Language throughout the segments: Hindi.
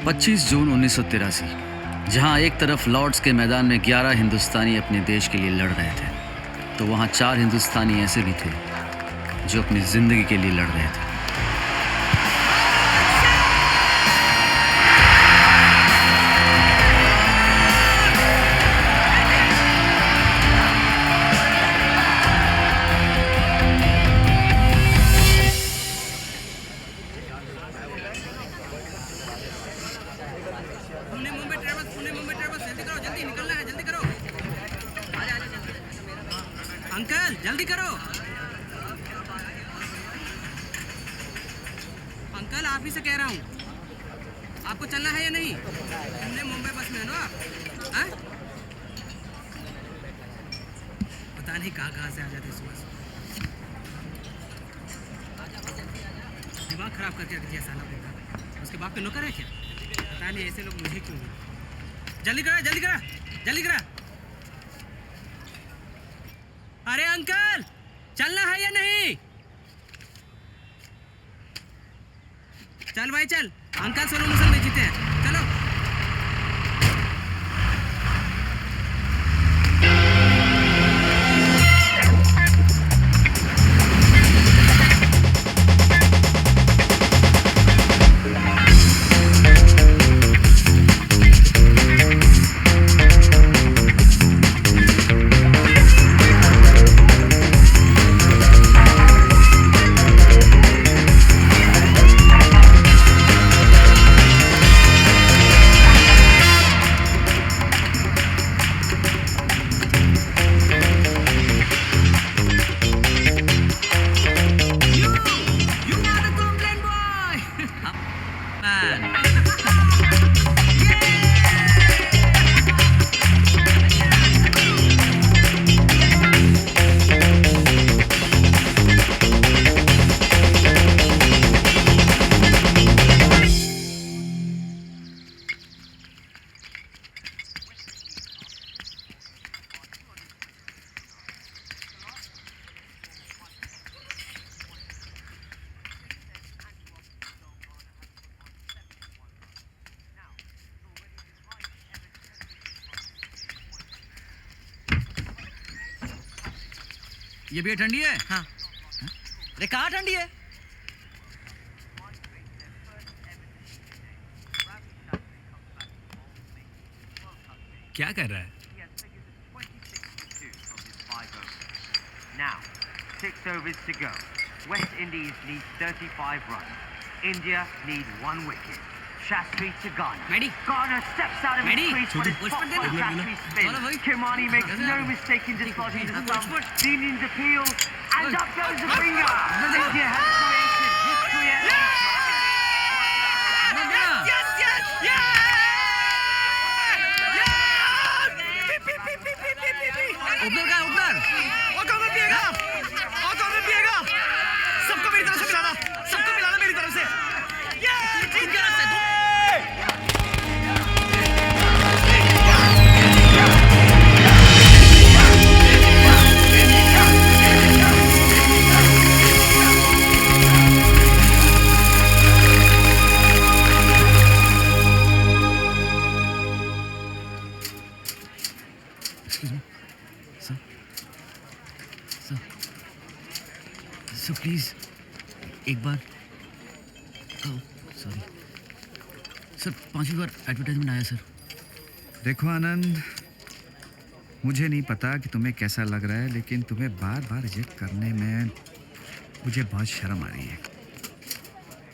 25 जून 1983, जहां एक तरफ लॉर्ड्स के मैदान में 11 हिंदुस्तानी अपने देश के लिए लड़ रहे थे, तो वहां 4 हिंदुस्तानी ऐसे भी थे जो अपनी जिंदगी के लिए लड़ रहे थे। अंकल जल्दी करो। अंकल आप ही से कह रहा हूँ, आपको चलना है या नहीं? पुणे मुंबई बस में है ना आप? हाँ? पता नहीं कहाँ से आ जाते सुबह सुबह। दिमाग खराब करके रख दिया साला बेटा। उसके बाप के नौकर है क्या? पता नहीं ऐसे लोग मुझे क्यों। जल्दी करा जल्दी करा जल्दी करा। अरे अंकल चलना है या नहीं? चल भाई चल, अंकल सोलो मुसल में जीते हैं, चलो। ये भी ठंडी है? हाँ। अरे कहाँ ठंडी है? क्या कर रहा है? Now, 6 overs to go. West Indies need 35 runs. India need 1 wicket. Shastri to Ghana. Mehdi. Ghana steps out of his crease, but it's watch blocked for by them. Shastri's spin. Follow, boy. Kimani makes Follow. no mistake in dislodging the Watch, stump. watch. The Indians appeal, and Boy. up goes the finger. India has created history at last. Opener का ओपनर और कौन पिएगा? और कौन पिएगा? सबको मेरी तरफ से मिलाना, सबको मिलाना मेरी तरफ से। ठीक है सर प्लीज एक बार। सॉरी सर, 5वीं बार एडवर्टाइजमेंट आया सर। देखो आनंद, मुझे नहीं पता कि तुम्हें कैसा लग रहा है, लेकिन तुम्हें बार बार रिजेक्ट करने में मुझे बहुत शर्म आ रही है।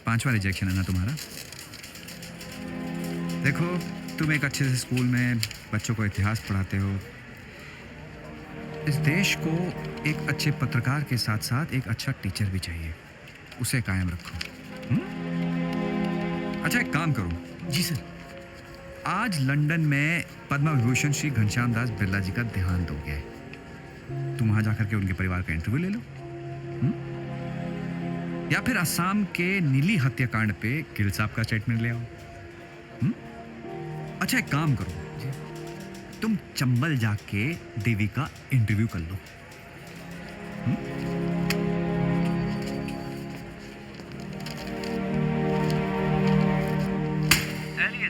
5वां रिजेक्शन है ना तुम्हारा? देखो, तुम एक अच्छे से स्कूल में बच्चों को इतिहास पढ़ाते हो। इस देश को एक अच्छे पत्रकार के साथ साथ एक अच्छा टीचर भी चाहिए, उसे कायम रखो। अच्छा, एक काम करो। जी सर। आज लंदन में पद्म विभूषण श्री घनश्याम दास बिरला जी का देहांत हो गया है। तुम वहां जाकर के उनके परिवार का इंटरव्यू ले लो। या फिर असम के नीली हत्याकांड पे गिल साहब का स्टेटमेंट ले आओ। अच्छा, एक काम करो, तुम चंबल जाके देवी का इंटरव्यू कर लो। Earlier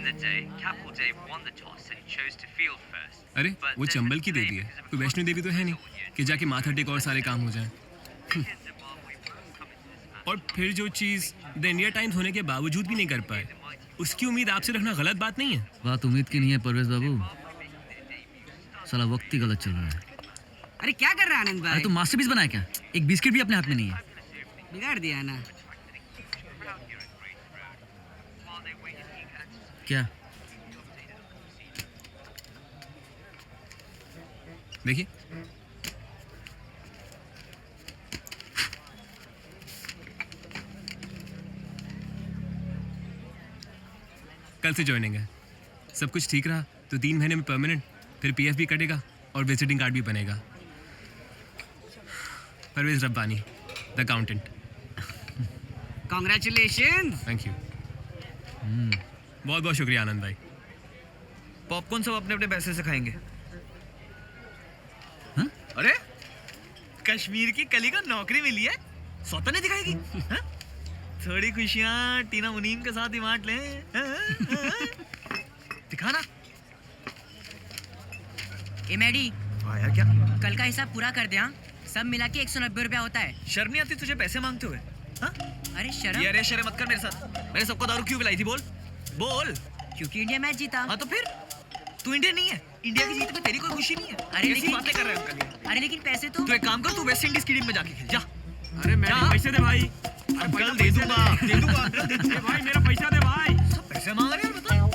Capital Dave won the toss and he chose to field first. अरे वो चंबल की दे दी है, कोई वैष्णो देवी तो है नहीं कि जाके माथा टेक और सारे काम हो जाए। और फिर जो चीज़ द इंडिया टाइम्स होने के बावजूद भी नहीं कर पाए, उसकी उम्मीद आपसे रखना गलत बात नहीं है। बात उम्मीद की नहीं है परवेज बाबू, साला वक्त ही गलत चल रहा है। अरे क्या कर रहा है आनंद अरे भाई? तुम मास्टरपीस बनाया क्या? एक बिस्किट भी अपने हाथ में नहीं है। बिगाड़ दिया ना। क्या? देखिए, कल से ज्वाइनिंग है। सब कुछ ठीक रहा तो 3 महीने में परमानेंट, फिर पीएफ भी कटेगा और विजिटिंग कार्ड भी बनेगा। Parvez Rabbani, the accountant. Congratulation. Thank you. बहुत बहुत शुक्रिया आनंद भाई। पॉपकॉर्न सब अपने अपने पैसे से खाएंगे। हाँ? अरे कश्मीर की कली को नौकरी मिली है, सौतन ने दिखाएगी। हाँ? थोड़ी खुशियाँ टीना मुनीम के साथ ही बांट लें। दिखाना। ए मैडी, हाँ यार, क्या कल का हिसाब पूरा कर दे। हाँ, सब मिला के 190 रुपया होता है। शर्म नहीं आती तुझे पैसे मांगते हुए? हाँ? अरे शर्म, ये अरे शर्म मत कर मेरे साथ। मैंने सबको दारू क्यों पिलाई थी? बोल बोल। क्योंकि इंडिया मैच जीता। हाँ तो फिर तू इंडिया नहीं है, इंडिया की जीत में तेरी कोई खुशी नहीं है। अरे कैसी लेकिन- बातें कर रहे हैं अंकल ये? अरे लेकिन पैसे तो तू एक काम कर, तू वेस्ट इंडीज की टीम में जाके खेल जा। अरे मैं क्या? पैसे दे भाई। अंकल दे दूंगा, दे दूंगा अंकल, दे दूंगा। भाई मेरा पैसा दे भाई। सब पैसे मांग रहे हैं, बताओ।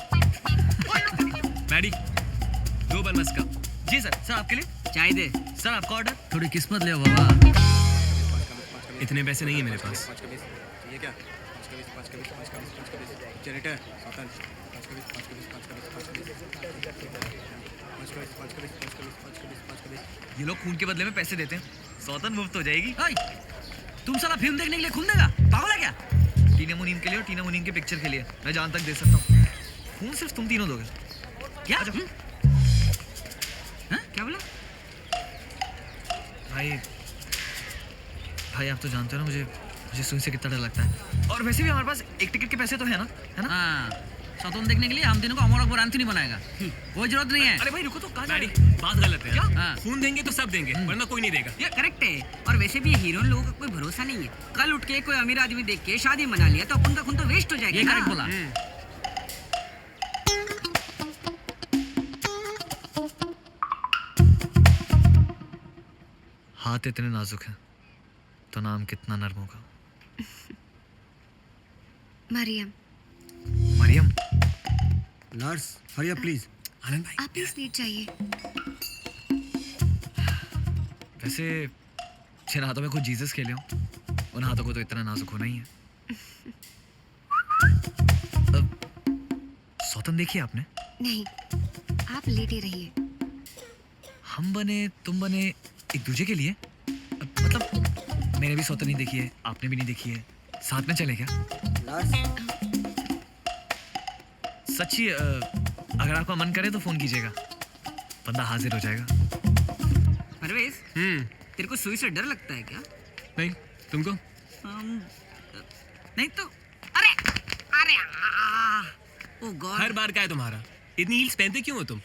मैडी, 2 बनमस का। जी सर। सर आपके लिए चाय दे। सर आपका ऑर्डर। थोड़ी किस्मत ले बाबा। इतने पैसे नहीं है मेरे पास। ये क्या? 5 का 20 जनरेटर सौतन 5 का 20 ये लोग खून के बदले में पैसे देते हैं, सौतन मुफ्त हो जाएगी। ओए, तुम साला फिल्म देखने के लिए खून देगा? पागल है क्या? टीना मुनीम के लिए और टीना मुनीम के पिक्चर के लिए मैं जान तक दे सकता हूँ। खून सिर्फ तुम तीनों दोगे। क्या? क्या बोला? भाई भाई आप तो जानते हो ना, मुझे सुई से कितना डर लगता है। और वैसे भी हमारे पास एक टिकट के पैसे तो है ना, है ना? हाँ, स्वतंत्र देखने के लिए हम तीनों को अमर अकबर आंथोनी बनाएगा। कोई जरूरत नहीं है। अरे भाई रुको तो, कहाँ जा मैडी, रहे हैं? बात गलत है। क्या? हाँ। खून देंगे तो सब देंगे, वरना कोई नहीं देगा। ये करेक्ट है। और वैसे भी हीरोइन लोगों का कोई भरोसा नहीं है। कल उठ के कोई अमीर आदमी देख के शादी मना लिया तो अपन का खून तो वेस्ट हो जाएगा ये ना। करेक्ट बोला। हाथ इतने नाजुक हैं तो नाम कितना नर्म होगा। Mariam, Mariam. Nurse hurry up please. Anand भाई, आप ही सीट चाहिए। वैसे जिन हाथों में खुद जीसस खेले हो, उन हाथों को तो इतना नाजुक होना ही है। सौतन देखिए आपने? नहीं, आप लेटे रहिए। हम बने तुम बने एक दूसरे के लिए। मतलब मैंने भी सौतन नहीं देखी है, आपने भी नहीं देखी है, साथ में चले क्या? सच्ची अगर आपका मन करे तो फोन कीजिएगा, बंदा हाजिर हो जाएगा। परवेज, तेरे को सुई से डर लगता है क्या? नहीं, तुमको? नहीं तो अरे अरे ओ गॉड। हर बार क्या है तुम्हारा? इतनी हील्स पहनते क्यों हो तुम?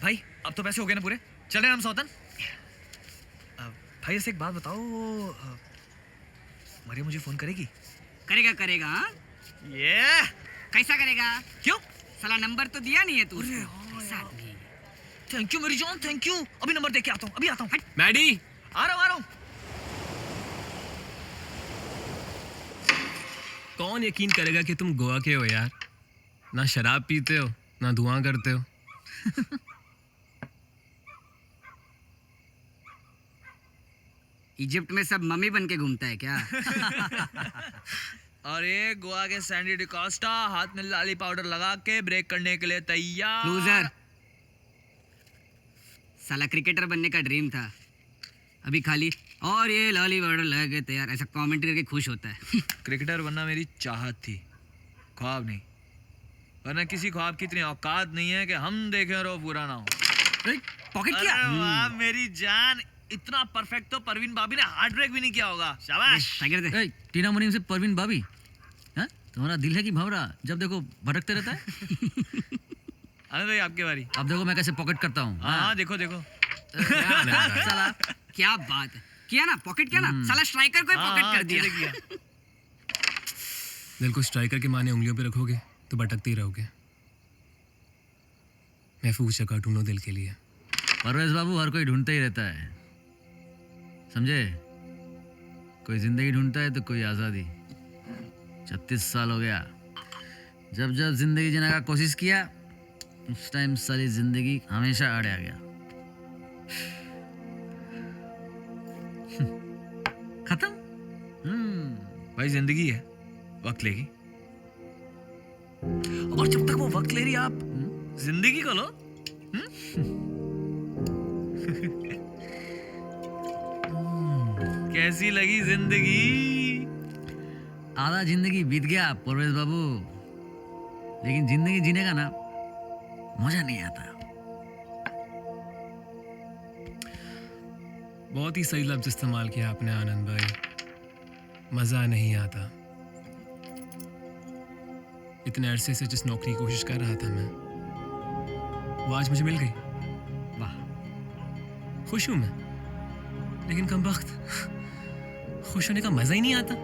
भाई अब तो पैसे हो गए ना पूरे, चले हम सौतन। भाई ऐसे एक बात बताओ, मरियम मुझे फोन करेगी? करेगा करेगा। हाँ? ये कैसा करेगा? क्यों? साला नंबर तो दिया नहीं है तू उसको। ऐसा आदमी। थैंक यू मेरी जान, थैंक यू। अभी नंबर दे के आता हूँ, अभी आता हूँ। मैडी, आ रहा हूँ। कौन यकीन करेगा कि तुम गोवा के हो यार? ना शराब पीते हो, ना धुआं करते हो। इजिप्ट में सब मम्मी बन के घूमता है क्या? अरे गोवा के सैंडी डिकोस्टा हाथ में लाली पाउडर लगा के ब्रेक करने के लिए तैयार। लूजर। साला क्रिकेटर बनने का ड्रीम था, अभी खाली और ये लाली पाउडर लगा के तैयार, ऐसा कमेंट्री करके खुश होता है। क्रिकेटर बनना मेरी चाहत थी, ख्वाब नहीं। वरना किसी ख्वाब की इतनी औकात नहीं है कि हम देखें और वो पूरा ना हो। पॉकेट किया? अरे वाह मेरी जान, इतना परफेक्ट तो परवीन भाभी ने हार्ट ब्रेक भी नहीं किया होगा। शाबाश। टाइगर दे। ए, टीना मुनीम से परवीन भाभी? हाँ? तुम्हारा दिल है कि भंवरा जब देखो भटकते रहता है? आनंद भाई आपके बारी। अब देखो मैं कैसे पॉकेट करता हूँ। हाँ देखो देखो। साला क्या बात है, किया ना पॉकेट, किया ना साला स्ट्राइकर को पॉकेट कर दिया। दिल को स्ट्राइकर के माने उंगलियों पे रखोगे तो भटकते ही रहोगे। महफूज जगह ढूंढो दिल के लिए। परवेज बाबू, हर कोई ढूंढता ही रहता है, समझे? कोई जिंदगी ढूंढता है तो कोई आज़ादी। 36 साल हो गया, जब जब जिंदगी जीने का कोशिश किया उस टाइम सारी जिंदगी हमेशा आड़े आ गया। खत्म। भाई जिंदगी है, वक्त लेगी, और जब तक वो वक्त ले रही आप जिंदगी को लो। कैसी लगी जिंदगी? आधा जिंदगी बीत गया परवेज बाबू, लेकिन जिंदगी जीने का ना मजा नहीं आता। बहुत ही सही लफ्ज इस्तेमाल किया आपने आनंद भाई, मज़ा नहीं आता। इतने अरसे से जिस नौकरी की कोशिश कर रहा था मैं, वो आज मुझे मिल गई। वाह, खुश हूं मैं, लेकिन कम वक्त खुश होने का मज़ा ही नहीं आता।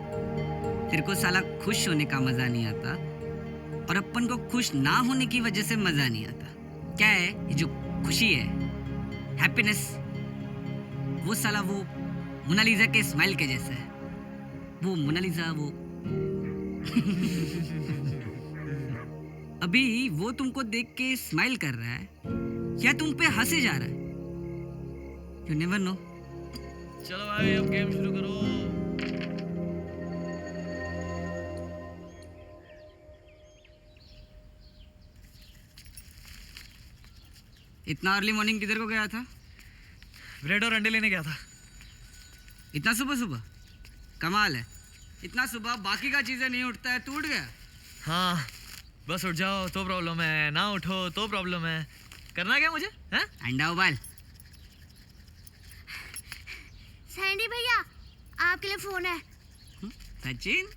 तेरे को साला खुश होने का मजा नहीं आता, और अपन को खुश ना होने की वजह से मजा नहीं आता। क्या है ये जो खुशी है, हैप्पीनेस, वो साला वो मोनालिसा के स्माइल के जैसा है। वो मोनालिसा वो अभी वो तुमको देख के स्माइल कर रहा है या तुम पे हंसे जा रहा है, यू नेवर नो। चलो भाई अब गेम शुरू करो। इतना अर्ली मॉर्निंग किधर को गया था? ब्रेड और अंडे लेने गया था। इतना सुबह सुबह? कमाल है, इतना सुबह बाकी का चीजें नहीं उठता है, तू उठ गया। हाँ बस उठ जाओ तो प्रॉब्लम है, ना उठो तो प्रॉब्लम है। करना क्या मुझे है? अंडा उबाल। सैंडी भैया, आपके लिए फोन है। सचिन,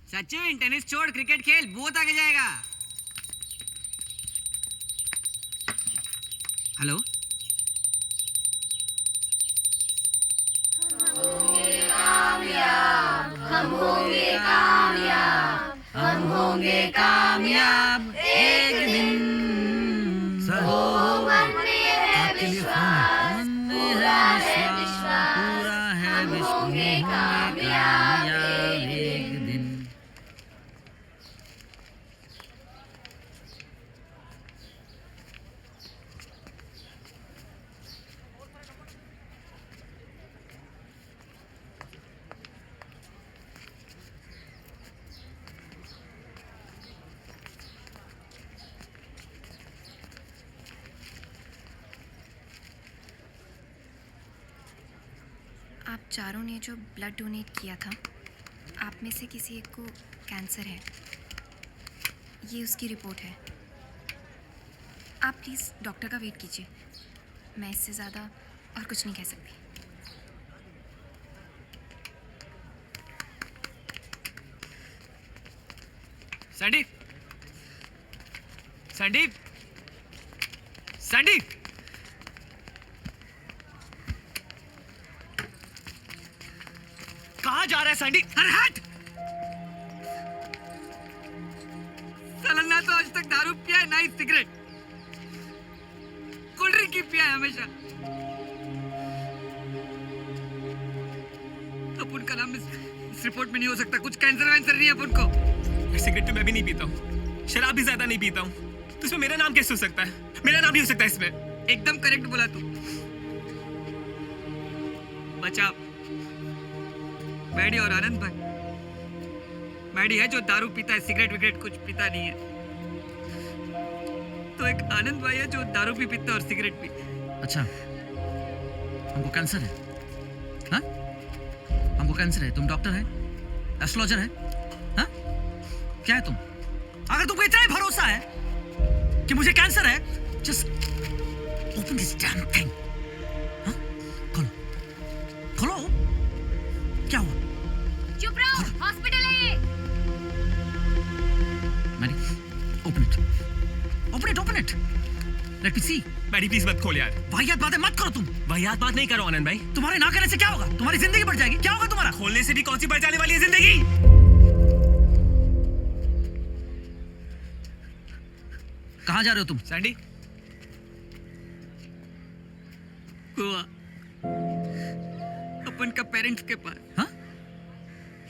सचिन टेनिस छोड़, क्रिकेट खेल, बहुत आगे जाएगा। हेलो, कामयाब एक दिन। सर, आपके लिए फोन है। पूरा है विश्व, होंगे कामयाब एक दिन। आप चारों ने जो ब्लड डोनेट किया था, आप में से किसी एक को कैंसर है, ये उसकी रिपोर्ट है। आप प्लीज़ डॉक्टर का वेट कीजिए, मैं इससे ज़्यादा और कुछ नहीं कह सकती। सैंडी, सैंडी, सैंडी, कहाँ जा रहा है सैंडी? अरे हट! साला ना तो आज तक दारू पिया है, ना ही सिगरेट, कोल्ड ड्रिंक ही पिया है हमेशा। अपन का नाम इस रिपोर्ट में नहीं हो सकता, कुछ कैंसर वैंसर नहीं है अपन को। सिगरेट तो मैं भी नहीं पीता हूँ, शराब भी ज्यादा नहीं पीता हूँ, तो इसमें मेरा नाम कैसे हो सकता है? मेरा नाम नहीं हो सकता इसमें। एकदम करेक्ट बोला तू। बचा मैडी और आनंद भाई। मैडी है जो दारू पीता है, सिगरेट विगरेट कुछ पीता नहीं है, तो एक आनंद भाई है जो दारू भी पीता है और सिगरेट भी। अच्छा, हमको कैंसर है? हाँ, हमको कैंसर है। तुम डॉक्टर है, एस्ट्रोलॉजर है? हाँ, क्या है तुम? अगर तुमको इतना ही भरोसा है कि मुझे कैंसर है, just open this damn thing. हाँ, खोलो खोलो। क्या हुआ? चुप रहो, हॉस्पिटल है ये। Mary, open it. Open it. Let me see. Maddy please मत खोल यार। वाहियात बातें मत करो तुम। वाहियात बात नहीं करो आनंद भाई। तुम्हारे ना करने से क्या होगा? तुम्हारी जिंदगी बढ़ जाएगी। क्या होगा तुम्हारा? खोलने से भी कौन सी बढ़ जाने वाली है जिंदगी? कहाँ जा रहे हो तुम? सैंडी, गोवा, अपन का पेरेंट्स के पास। हाँ?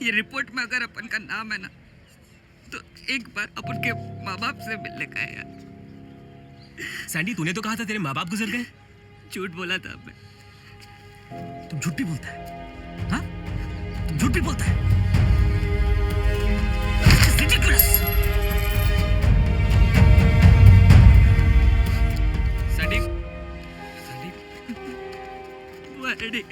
ये रिपोर्ट में अगर अपन का नाम है ना, तो एक बार अपन के माँ बाप से मिलने का है यार। सैंडी, तूने तो कहा था तेरे माँ बाप गुजर गए। झूठ बोला था मैं। तुम झूठ भी बोलता है? हाँ? तुम झूठ भी बोलता है? It's ridiculous. सैंडी, बड़ी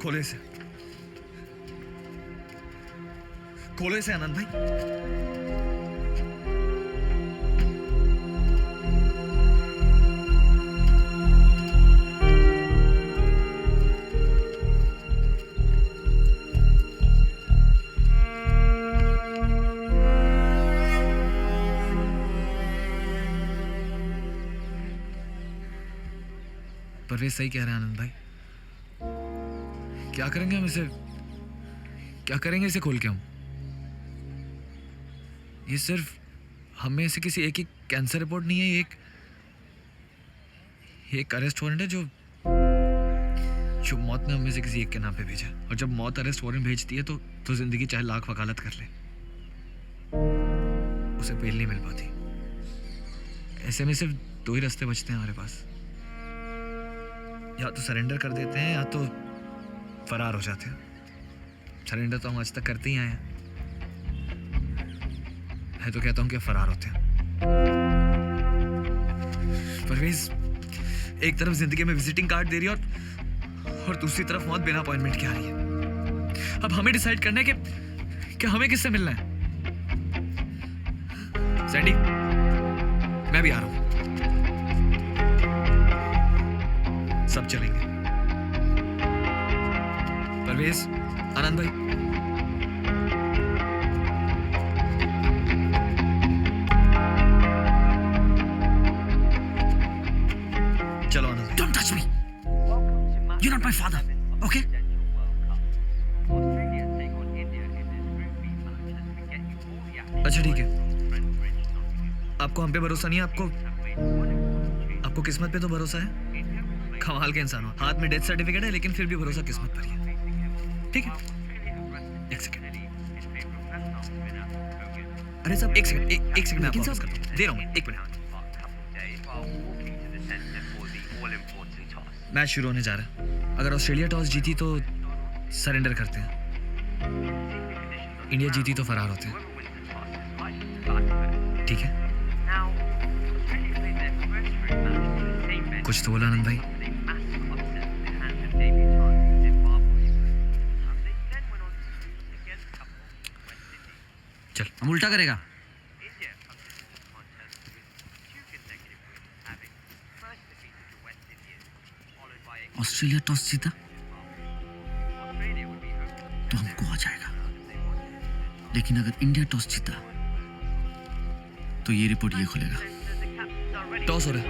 खोलो इसे। खोलो इसे आनंद भाई। परवेज सही कह रहे हैं आनंद भाई। क्या करेंगे हम इसे? क्या करेंगे इसे खोल के हम? ये सिर्फ हमें से किसी एक ही कैंसर रिपोर्ट नहीं है। ये एक अरेस्ट वारंट है जो मौत ने हमें से किसी एक के नाम पे भेजा। और जब मौत अरेस्ट वारंट भेजती है तो जिंदगी चाहे लाख वकालत कर ले, उसे बेल नहीं मिल पाती। ऐसे में सिर्फ दो ही रास्ते बचते हैं हमारे पास। या तो सरेंडर कर देते हैं या तो फरार हो जाते हैं। सरेंडर तो हम आज तक करते ही आए हैं। मैं तो कहता हूं कि फरार होते हैं। परवेज, एक तरफ जिंदगी में विजिटिंग कार्ड दे रही है और दूसरी तरफ मौत बिना अपॉइंटमेंट के आ रही है। अब हमें डिसाइड करना है कि हमें किससे मिलना है। सैंडी, मैं भी आ रहा हूं। सब चलेंगे। परवेज, आनंद भाई, चलो आनंद। Don't touch me. You're not my father, okay? अच्छा ठीक है, आपको हम पे भरोसा नहीं है? आपको किस्मत पे तो भरोसा है। कमाल के इंसान हो। हाथ में डेथ सर्टिफिकेट है लेकिन फिर भी भरोसा किस्मत पर ही है। ठीक है, एक सेकंड। अरे साहब, एक सेकंड मैं आपको वापस करता हूं। दे रहा हूं मैं, एक मिनट। मैच शुरू होने जा रहा है। अगर ऑस्ट्रेलिया टॉस जीती तो सरेंडर करते हैं, इंडिया जीती तो फरार होते हैं। ठीक है, कुछ तो बोला आनंद भाई। चल, हम उल्टा करेगा। ऑस्ट्रेलिया टॉस जीता तो हमको आ जाएगा, लेकिन अगर इंडिया टॉस जीता तो ये रिपोर्ट ये खुलेगा। टॉस हो रहा है।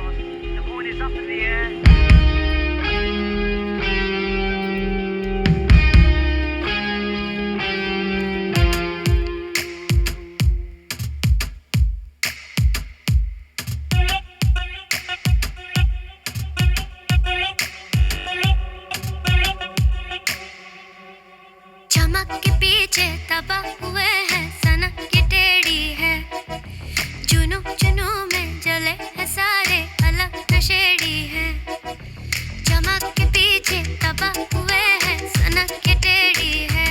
चमक के पीछे दबा हुए हैं, सनक की टेढ़ी है। जुनू जुनू में जले हैं सारे, अलग नशेड़ी है। चमक के पीछे दबा हुए हैं, सनक की टेढ़ी है।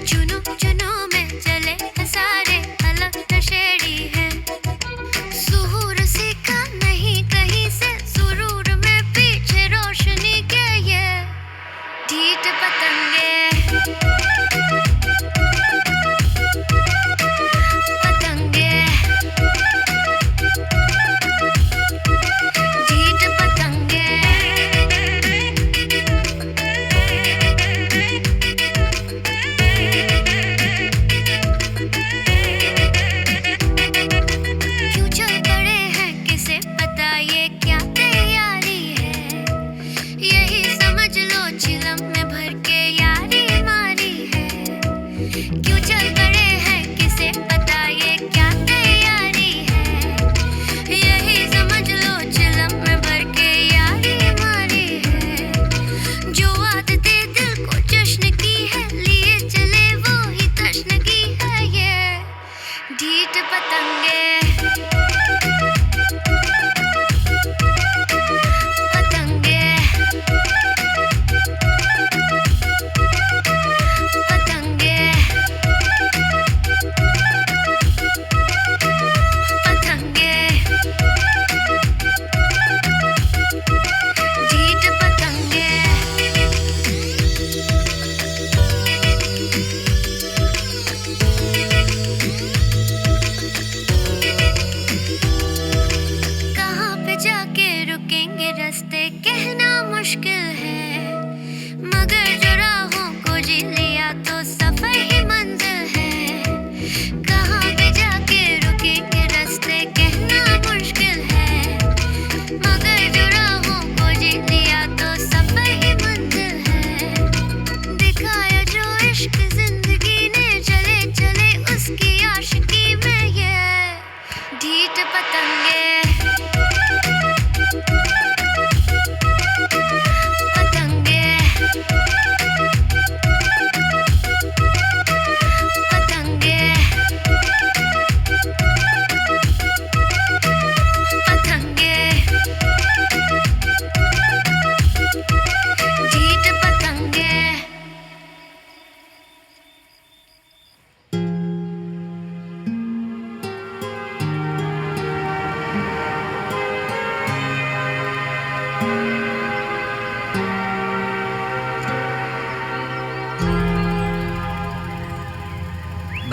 जुनू जुनू में जले हैं सारे, अलग नशेड़ी है। सुरूर सीखा नहीं कहीं से, सुरूर में पीछे रोशनी के ये ढीठ पतंगे। पतंगे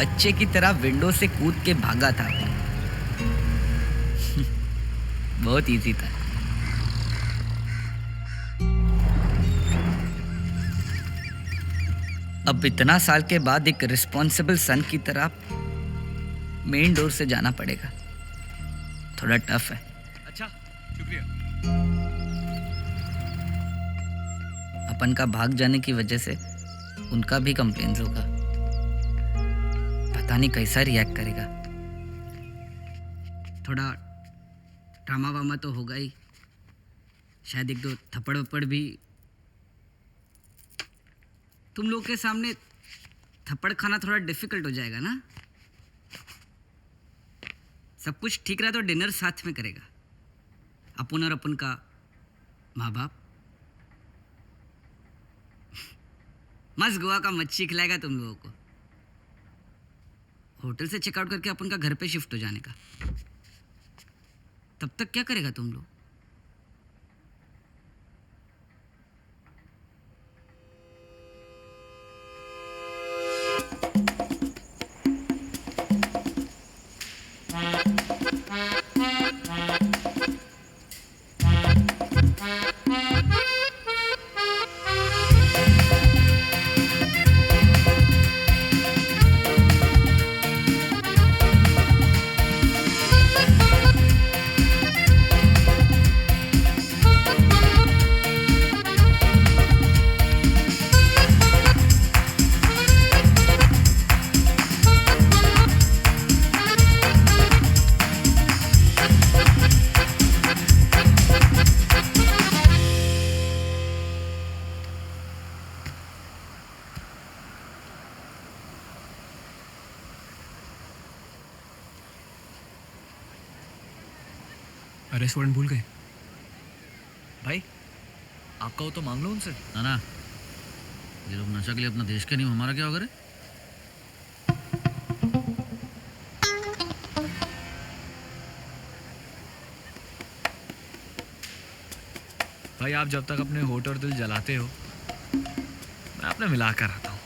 बच्चे की तरह विंडो से कूद के भागा था। बहुत इजी था। अब इतना साल के बाद एक रिस्पॉन्सिबल सन की तरह मेन डोर से जाना पड़ेगा। थोड़ा टफ है। अच्छा, शुक्रिया। अपन का भाग जाने की वजह से उनका भी कंप्लेंट्स होगा। पता नहीं कैसा रिएक्ट करेगा। थोड़ा ड्रामा वामा तो होगा ही, शायद एक दो थप्पड़ वप्पड़ भी। तुम लोग के सामने थप्पड़ खाना थोड़ा डिफिकल्ट हो जाएगा ना। सब कुछ ठीक रहा तो डिनर साथ में करेगा, अपन और अपन का माँ बाप। मस्त गोवा का मच्छी खिलाएगा तुम लोगों को। होटल से चेकआउट करके अपन का घर पे शिफ्ट हो जाने का। तब तक क्या करेगा तुम लोग? अरेस्ट वारंट भूल गए? भाई आपका हो तो मांग लो उनसे। ना ना, ये लोग नशा के लिए अपना देश के नहीं, हमारा क्या होगा रे? भाई आप जब तक अपने होठ और दिल जलाते हो, मैं अपने मिला कर आता हूँ।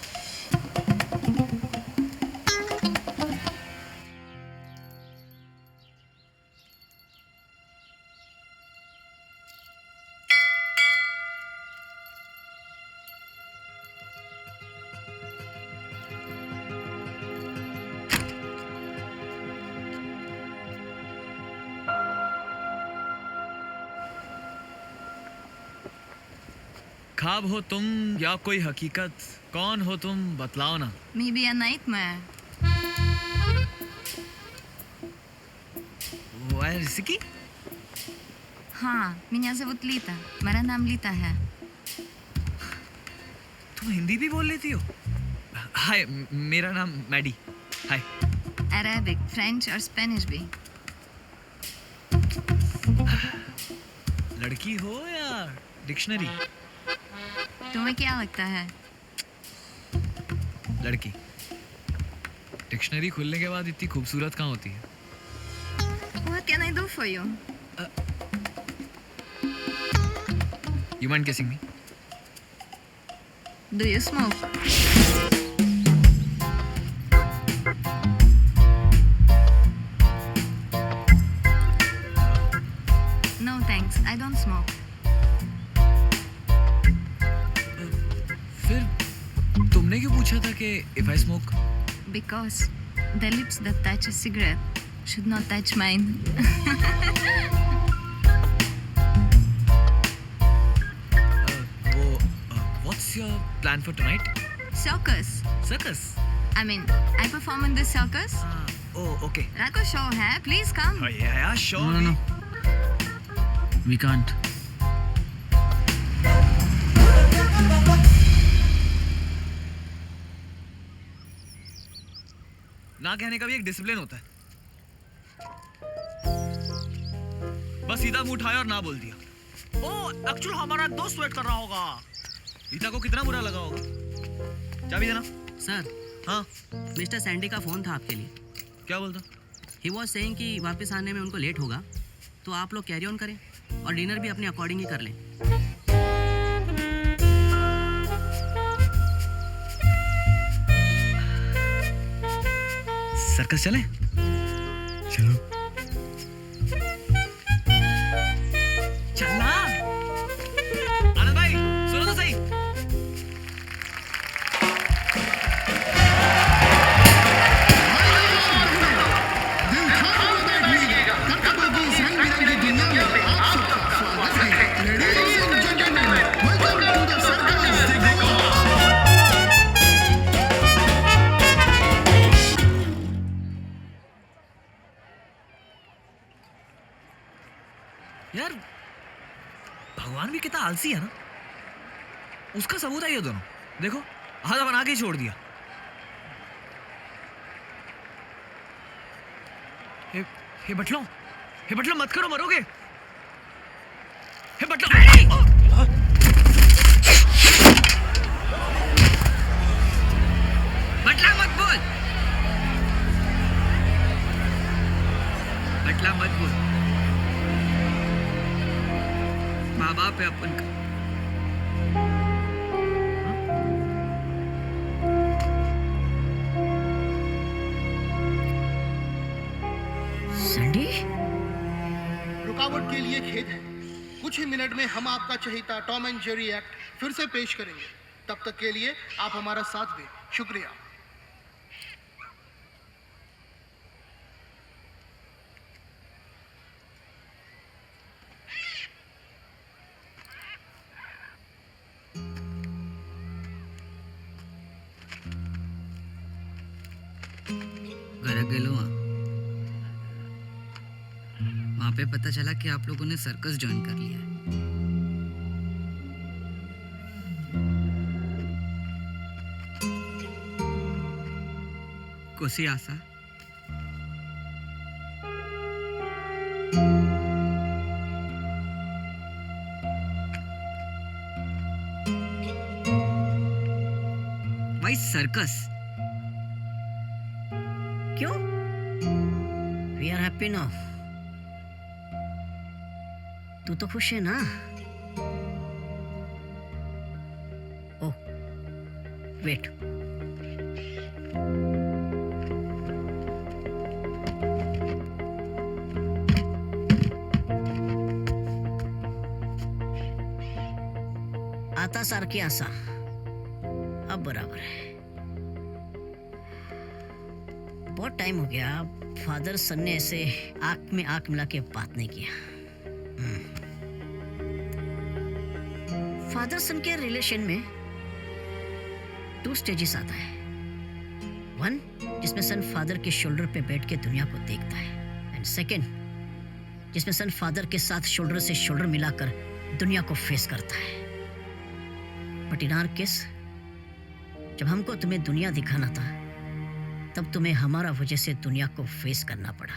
ख्वाब हो तुम या कोई हकीकत, कौन हो तुम बतलाओ ना। Maybe a nightmare. वो है ऋषिकी? हाँ, меня зовут Lita. मेरा नाम लीता है। तुम हिंदी भी बोल लेती हो? हाय, मेरा नाम मैडी। हाय। Arabic, French और Spanish भी। लड़की हो या डिक्शनरी? तुम्हें क्या लगता है? लड़की। डिक्शनरी खुलने के बाद इतनी खूबसूरत कहाँ होती है? What can I do for you? You mind kissing me? Do you smoke? No thanks, I don't smoke. फिर तुमने क्यों पूछा था कि if I smoke? Because the lips that touch a cigarette should not touch mine. What's your plan for tonight? Circus. Circus? I mean, I perform in this circus. Oh, okay. रात को शो है, please come. Yeah, sure. No. We can't. ना कहने का भी एक डिसिप्लिन होता है। बस सीधा मुंह उठाया और ना बोल दिया। ओह, एक्चुअली हमारा दोस्त वेट कर रहा होगा। रीता को कितना बुरा लगा होगा। चाबी देना। सर, हाँ, मिस्टर सैंडी का फ़ोन था आपके लिए। क्या बोलता? ही वॉज सेइंग कि वापस आने में उनको लेट होगा, तो आप लोग कैरी ऑन करें और डिनर भी अपने अकॉर्डिंग ही कर लें। सर्कस चले? चलो। चलना। आनंद भाई सुनो तो सही। यार भगवान भी कितना आलसी है ना। उसका सबूत है ये दोनों। देखो आधा बना के ही छोड़ दिया। हे बटलो मत करो, मरोगे। हे बटलो बटला मत बोल, बटला मत बोल। माँ बाप है अपन का। सैंडी? रुकावट के लिए खेद है। कुछ ही मिनट में हम आपका चहेता टॉम एंड जेरी एक्ट फिर से पेश करेंगे। तब तक के लिए आप हमारा साथ दें। शुक्रिया। घर गेलो वहां पे पता चला कि आप लोगों ने सर्कस ज्वाइन कर लिया है। कोसी आशा? भाई सर्कस क्यों? We are happy now. तू तो खुश है ना? ओ वेट, आता सारखी आशा अब बराबर है। बहुत टाइम हो गया फादर सन ने ऐसे आंख में आंख मिला के बात नहीं किया। फादर सन के रिलेशन में 2 स्टेजेस आता है। 1 जिसमें सन फादर के शोल्डर पे बैठ के दुनिया को देखता है, एंड 2 जिसमें सन फादर के साथ शोल्डर से शोल्डर मिलाकर दुनिया को फेस करता है। बट इन आवर केस, जब हमको तुम्हें दुनिया दिखाना था तब तुम्हें हमारा वजह से दुनिया को फेस करना पड़ा।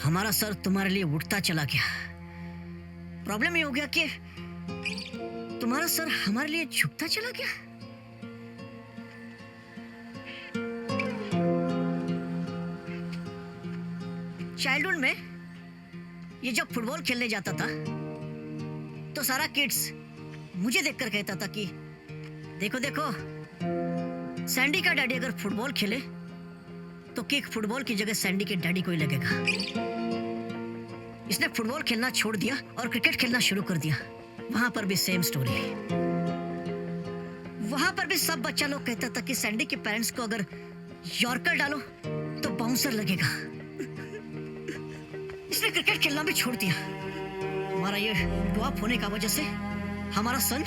हमारा सर तुम्हारे लिए उठता चला गया। प्रॉब्लम ये हो गया कि तुम्हारा सर हमारे लिए झुकता चला गया। चाइल्डहुड में ये जब फुटबॉल खेलने जाता था तो सारा किड्स मुझे देखकर कहता था कि देखो देखो, सैंडी का डैडी अगर फुटबॉल खेले तो किक फुटबॉल की जगह सैंडी के डैडी को ही लगेगा। इसने फुटबॉल खेलना छोड़ दिया और क्रिकेट खेलना शुरू कर दिया। वहां पर भी सेम स्टोरी। वहां पर भी सब बच्चा लोग कहता था कि सैंडी के पेरेंट्स को अगर यॉर्कर डालो तो बाउंसर लगेगा। इसने क्रिकेट खेलना भी छोड़ दिया। हमारा ये ड्रॉप होने का वजह से हमारा सन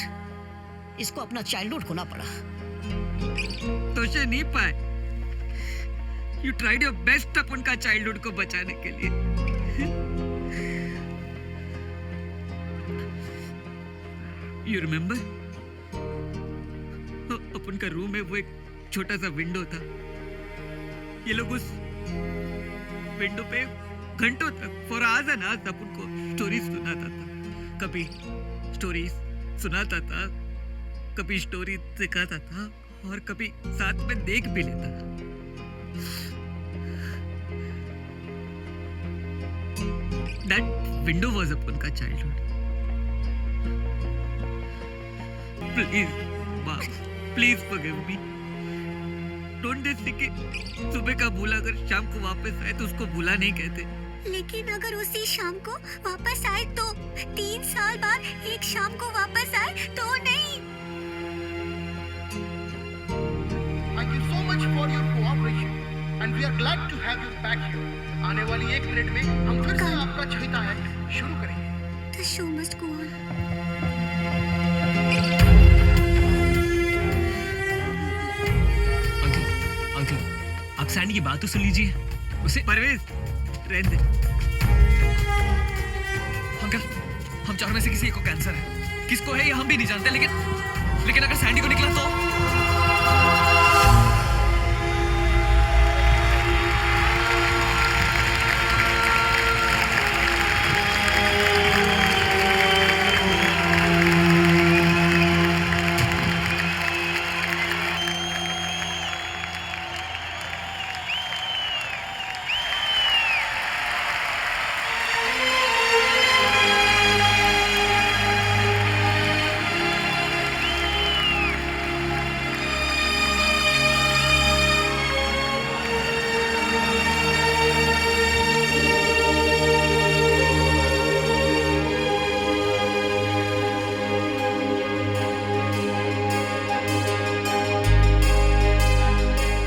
इसको अपना चाइल्डहुड खोना पड़ा। तो नहीं पाए। यू ट्राइड योर बेस्ट अपन का चाइल्डहुड को बचाने के लिए। यू रिमेम्बर अपन का रूम में वो एक छोटा सा विंडो था। ये लोग उस विंडो पे घंटों तक फॉर आवर्स एंड आवर्स अपन को स्टोरी सुनाता था। कभी स्टोरी सुनाता था, कभी स्टोरी सिखाता था और कभी साथ में देख भी लेता था। That window was अपन का childhood. Please, Mom, please forgive me. Don't they see कि सुबह का भूला अगर शाम को वापस आए तो उसको भूला नहीं कहते। लेकिन अगर उसी शाम को वापस आए तो 3 साल बाद एक शाम को वापस आए तो नहीं। Thank you so much for your cooperation and we are glad to have you back here. आने वाली 1 मिनट में हम फिर से आपका चहेता एक्ट शुरू करेंगे। The show must go on. Uncle आप सैंडी की बात तो सुन लीजिए। उसे परवेज रहने दे। अंकल हम चारों में से किसी एक को कैंसर है, किसको है ये हम भी नहीं जानते, लेकिन अगर सैंडी को निकला तो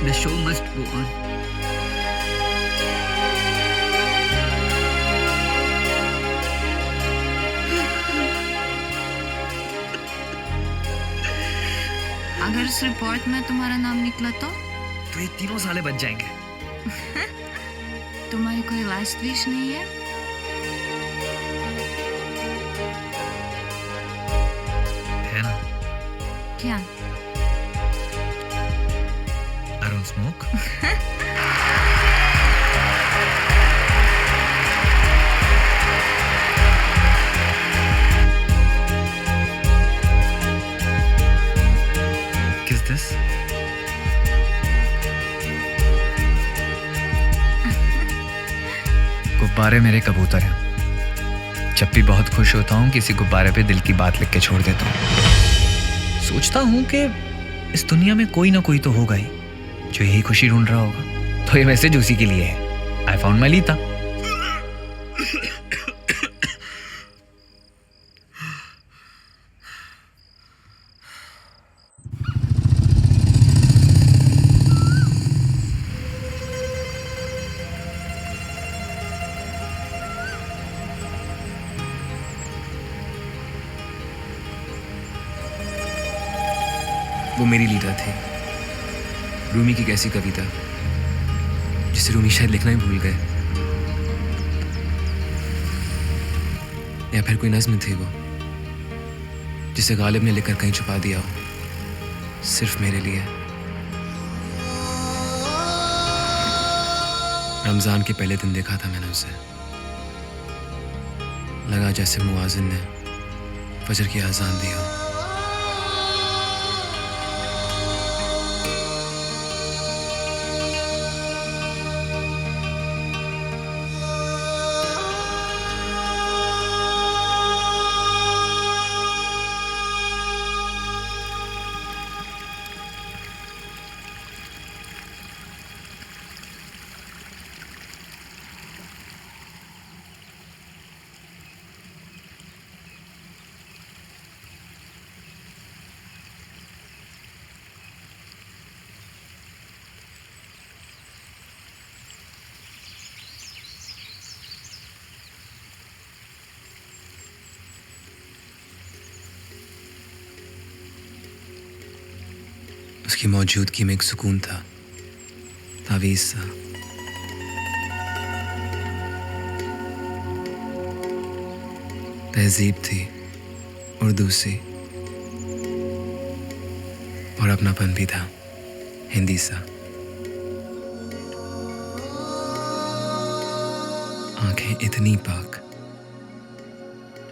The show must go on. अगर इस रिपोर्ट में तुम्हारा नाम निकला तो ये 3 साले बच जाएंगे। तुम्हारी कोई लास्ट विश नहीं है? है ना? क्या? I don't smoke. Kiss this. गुब्बारे मेरे कबूतर हैं। जब भी बहुत खुश होता हूँ किसी गुब्बारे पे दिल की बात लिख के छोड़ देता हूँ। सोचता हूँ कि इस दुनिया में कोई ना कोई तो होगा ही जो यही खुशी ढूंढ रहा होगा, तो ये मैसेज उसी के लिए है। I found my Lita. वो मेरी लीला थी। रूमी की कैसी कविता जिसे रूमी शायद लिखना ही भूल गए, या फिर कोई नज्म थी वो जिसे गालिब ने लिखकर कहीं छुपा दिया हो सिर्फ मेरे लिए। रमजान के पहले दिन देखा था मैंने उसे, लगा जैसे मुआजिन ने फजर की आजान दी हो। उसकी मौजूदगी में एक सुकून था, तावीज़ सा। तहजीब थी उर्दू सी, और अपनापन भी था हिंदी सा। आंखें इतनी पाक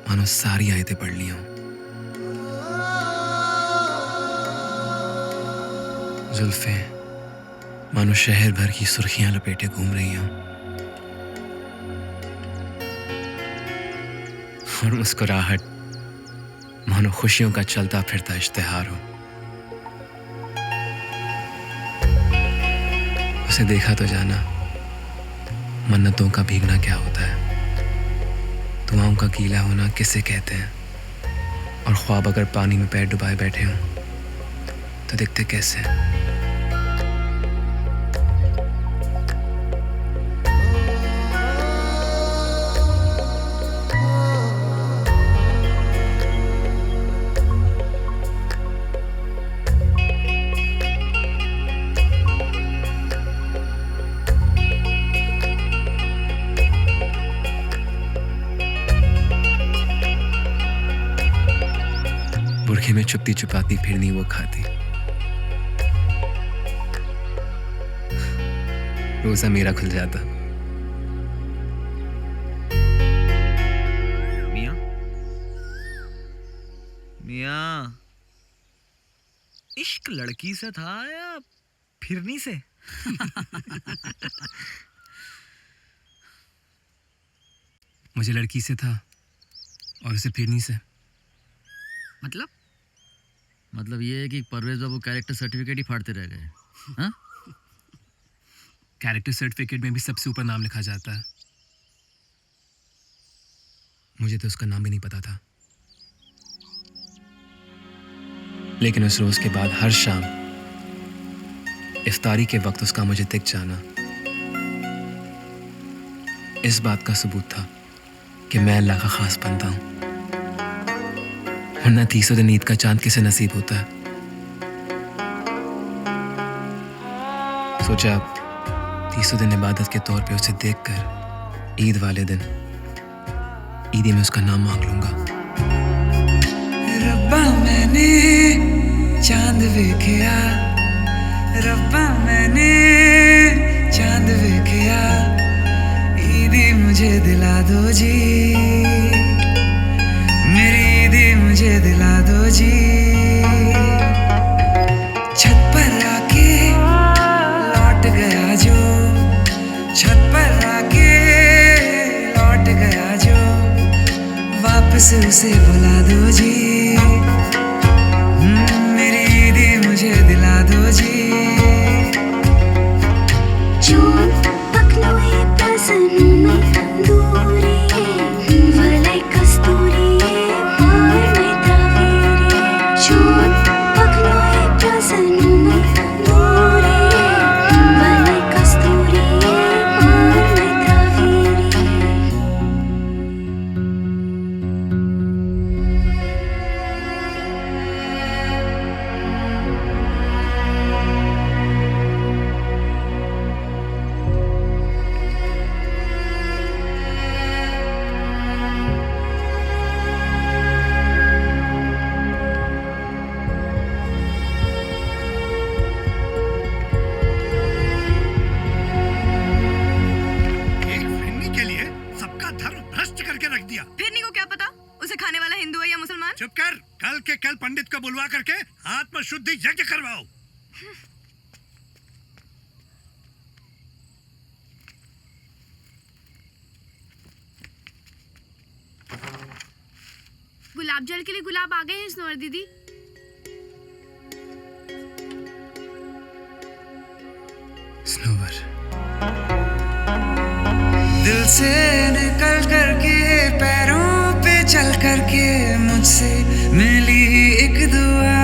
मानो सारी आयतें पढ़ ली हों। जुल्फें मानो शहर भर की सुर्खियां लपेटे घूम रही हों, और मुस्कुराहट मानो खुशियों का चलता फिरता इश्तिहार हो। उसे देखा तो जाना मन्नतों का भीगना क्या होता है, दुआओं का गीला होना किसे कहते हैं, और ख्वाब अगर पानी में पैर डुबाए बैठे हों तो दिखते कैसे हैं। बुरखे में छुपती छुपाती फिरनी वो खाती, रोजा मेरा खुल जाता। मियाँ मियाँ, इश्क लड़की से था या फिरनी से? मुझे लड़की से था और उसे फिरनी से। मतलब ये है कि परवेज बाबू कैरेक्टर सर्टिफिकेट ही फाड़ते रह गए। हाँ? कैरेक्टर सर्टिफिकेट में भी सबसे ऊपर नाम लिखा जाता है। मुझे तो उसका नाम भी नहीं पता था, लेकिन उस रोज के बाद हर शाम इफ्तारी के वक्त उसका मुझे दिख जाना इस बात का सबूत था कि मैं अल्लाह का खास बंदा हूं। वरना 30 दिन ईद का चांद किसे नसीब होता है। सोचा 30 दिन इबादत के तौर पे उसे देखकर ईद वाले दिन ईदी में उसका नाम मांग लूंगा। रब्बा मैंने चांद वेखिया, रब्बा मैंने चांद वेखिया, ईदी मुझे दिला दो जी, मेरी ईदी मुझे दिला दो जी। छत पर आके लौट गया जो, छत पर आके लौट गया जो, वापस उसे बुला दो जी, मेरी ईदी मुझे दिला दो जी। चुप कर, कल के कल पंडित को बुलवा करके आत्म शुद्धि यज्ञ करवाओ। गुलाब जल के लिए गुलाब आ गए हैं स्नोर दीदी। स्नोवर दिल से निकल करके पैरों पे चल करके मुझसे मिली एक दुआ,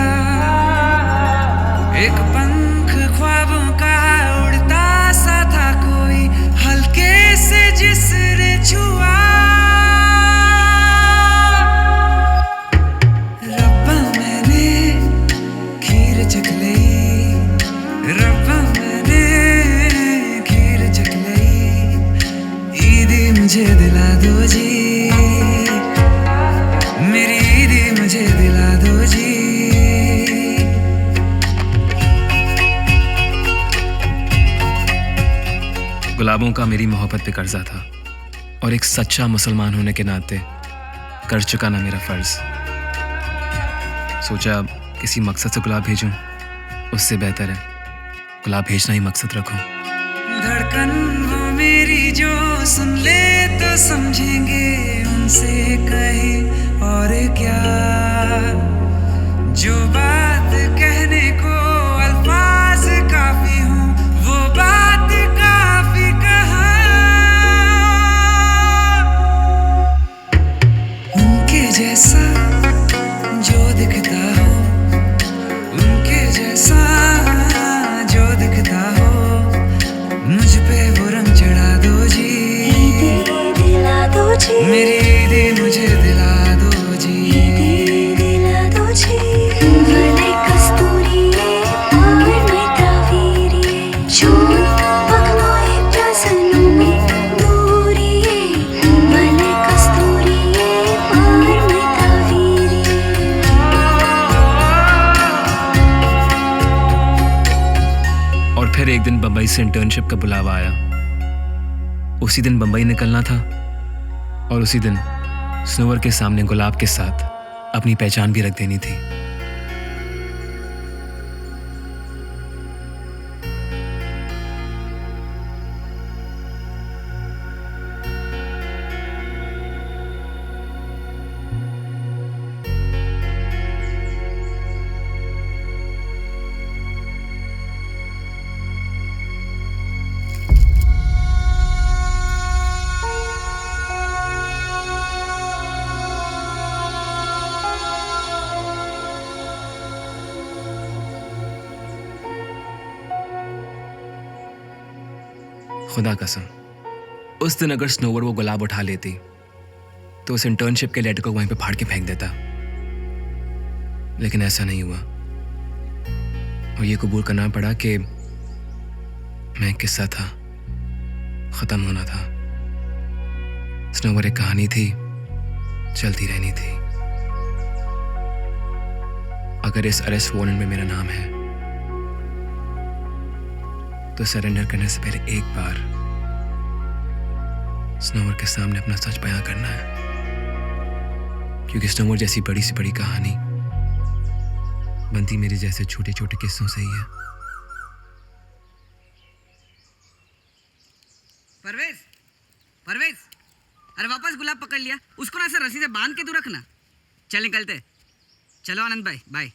एक पंख ख्वाबों का उड़ता सा था कोई हल्के से जिसने छुआ। रब्बा मैंने खीर चख ली, रब्बा मैंने खीर चख ली, ईदी मुझे दिला दो जी, मेरी ईदी मुझे दिला दो जी। गुलाबों का मेरी मोहब्बत पे कर्जा था और एक सच्चा मुसलमान होने के नाते कर चुका ना मेरा फर्ज। सोचा किसी मकसद से गुलाब भेजूं, उससे बेहतर है गुलाब भेजना ही मकसद रखूं। धड़कन वो मेरी जो सुन ले तो समझेंगे, उनसे कहे और क्या, जो बात कहने को अल्फाज काफी हूँ वो बात फिर एक दिन बम्बई से इंटर्नशिप का बुलावा आया। उसी दिन बम्बई निकलना था और उसी दिन स्नोवर के सामने गुलाब के साथ अपनी पहचान भी रख देनी थी। खुदा कसम, उस दिन अगर स्नोवर वो गुलाब उठा लेती तो उस इंटर्नशिप के लेटर को वहीं पे फाड़ के फेंक देता, लेकिन ऐसा नहीं हुआ और ये कबूल करना पड़ा कि मैं एक किस्सा था, खत्म होना था। स्नोवर एक कहानी थी, चलती रहनी थी। अगर इस अरेस्ट वारंट में मेरा नाम है तो सरेंडर करने से पहले एक बार स्नोवर के सामने अपना सच बयां करना है, क्योंकि स्नोवर जैसी बड़ी से बड़ी कहानी बनती मेरे जैसे छोटे छोटे किस्सों से ही है। परवेज, परवेज, अरे वापस गुलाब पकड़ लिया, उसको ना ऐसे रस्सी से बांध के तू रखना। चल निकलते, चलो आनंद भाई, बाय।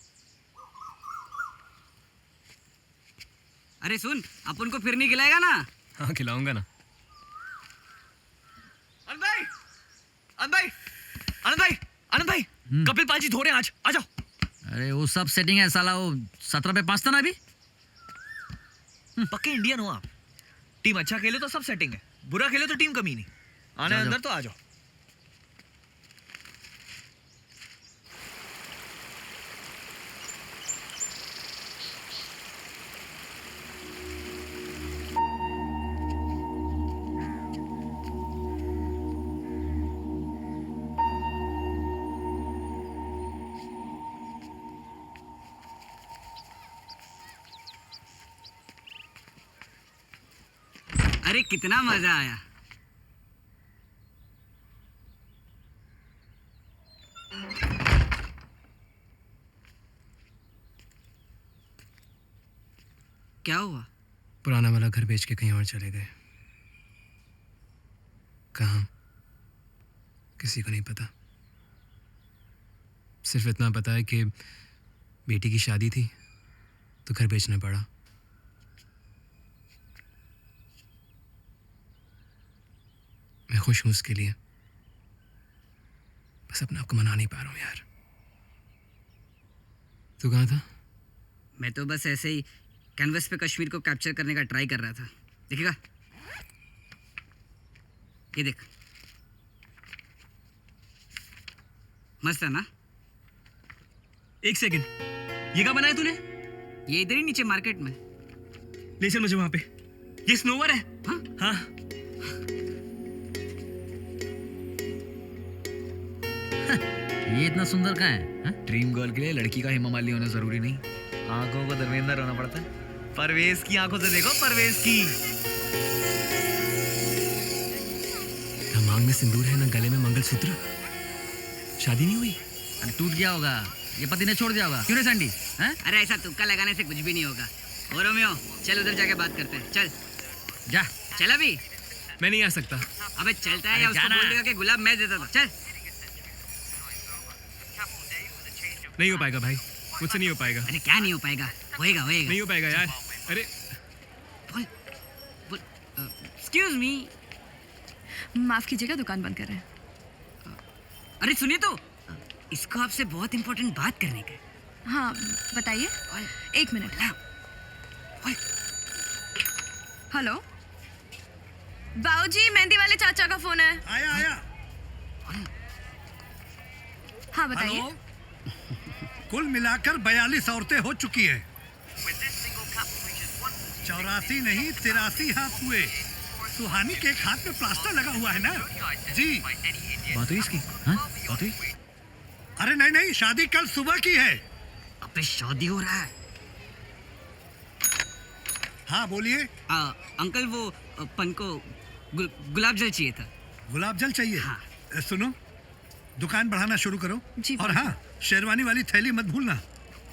अरे सुन, अपन को फिर नहीं खिलाएगा ना? हाँ खिलाऊंगा ना। आनंद भाई, आनंद भाई, आनंद भाई, आनंद भाई, कपिल पाल जी धो रहे हैं आज, आ जाओ। अरे वो सब सेटिंग है साला, वो 17 पे 5 था ना अभी। पक्के इंडियन हो आप। टीम अच्छा खेले तो सब सेटिंग है, बुरा खेले तो टीम कमी नहीं। आने अंदर तो आ जाओ। अरे कितना मजा आया। क्या हुआ? पुराना वाला घर बेच के कहीं और चले गए। कहाँ? किसी को नहीं पता। सिर्फ इतना पता है कि बेटी की शादी थी तो घर बेचना पड़ा। मैं खुश हूं उसके लिए, बस अपने आप को मना नहीं पा रहा हूं यार। तू कहाँ था? मैं तो बस ऐसे ही कैनवस पे कश्मीर को कैप्चर करने का ट्राई कर रहा था। देखेगा? ये देख, मस्त है ना? एक सेकंड, ये क्या बनाया तूने? ये इधर ही नीचे मार्केट में। ले चल मुझे वहां पे। ये स्नोवर है। हाँ? हाँ। ये इतना सुंदर कहाँ है? ड्रीम गर्ल के लिए लड़की का हेमा मालिनी होना जरूरी नहीं, आंखों को धर्मेंद्र होना पड़ता है। परवेज की आंखों से देखो, परवेज की। ना मांग में सिंदूर है, ना गले में मंगलसूत्र। शादी नहीं हुई? अरे टूट गया होगा, ये पति ने छोड़ दिया होगा। क्यों रे सैंडी? अरे ऐसा तुक्का लगाने से कुछ भी नहीं होगा। ओ रोमियो, चल उधर जाके बात करते हैं। चल जा। चल अभी। मैं नहीं आ सकता। अबे चलता है या उसको बोल देगा कि गुलाब मैं देता था। चल। नहीं हो पाएगा भाई, मुझसे नहीं हो पाएगा। अरे क्या नहीं हो पाएगा? होएगा, होएगा। नहीं हो पाएगा यार। अरे एक्सक्यूज मी, माफ कीजिएगा, दुकान बंद कर रहे हैं। अरे सुनिए तो, इसको आपसे बहुत इंपॉर्टेंट बात करने का है। हाँ बताइए। 1 मिनट। हेलो बाबूजी, मेहंदी वाले चाचा का फोन है। आया आया। हाँ बताइए। कुल मिलाकर 42 औरतें हो चुकी है। 84 नहीं 83 हाथ हुए। सुहानी के एक हाथ में प्लास्टर लगा हुआ है ना जी। बात हुई इसकी? हाँ बात हुई? अरे नहीं नहीं, शादी कल सुबह की है। अबे शादी हो रहा है। हाँ बोलिए। अंकल वो अपन को गुलाब जल चाहिए था। गुलाब जल चाहिए? हाँ। सुनो, दुकान बढ़ाना शुरू करो। जी और हाँ, शेरवानी वाली थैली मत भूलना।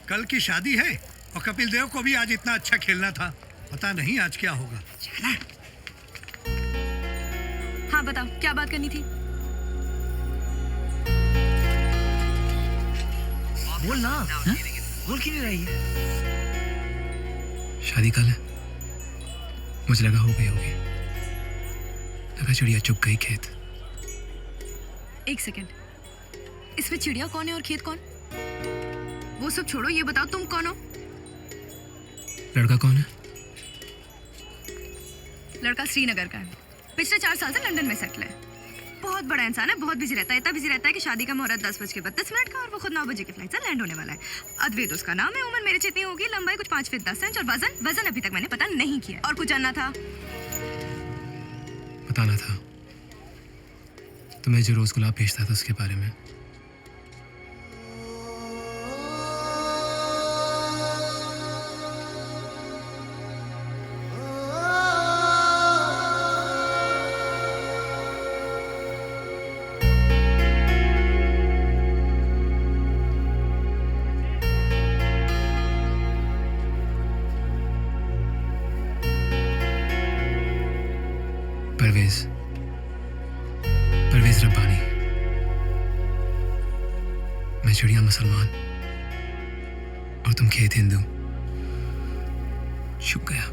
कल की शादी है और कपिल देव को भी आज इतना अच्छा खेलना था। पता नहीं आज क्या होगा। हाँ बताओ, क्या बात करनी थी? बोल ना, बोल क्यों नहीं रही है? शादी कल है। मुझे लगा हो गई होगी, लगा चिड़िया चुग गई खेत। एक सेकंड, इसमें चिड़िया कौन है और खेत कौन? वो सब छोड़ो, ये बताओ तुम कौन हो? लड़का कौन है? लड़का श्रीनगर का है, पिछले 4 साल से लंदन में सेटल है। बहुत बड़ा इंसान है, बहुत बिजी रहता है। इतना बिजी रहता है कि शादी का मुहूर्त 10:32 का और वो खुद 9 बजे की फ्लाइट से लैंड होने वाला है। अद्वैत उसका नाम है, उम्र मेरे जितनी होगी, लंबाई कुछ 5 फीट 10 इंच और वजन अभी तक मैंने पता नहीं किया। और कुछ जानना था? बताना था तुम्हें जो रोज गुलाब भेजता था उसके बारे में। परवेज रब्बानी। मैं चिड़िया मुसलमान और तुम खेत हिंदू। छुप गया।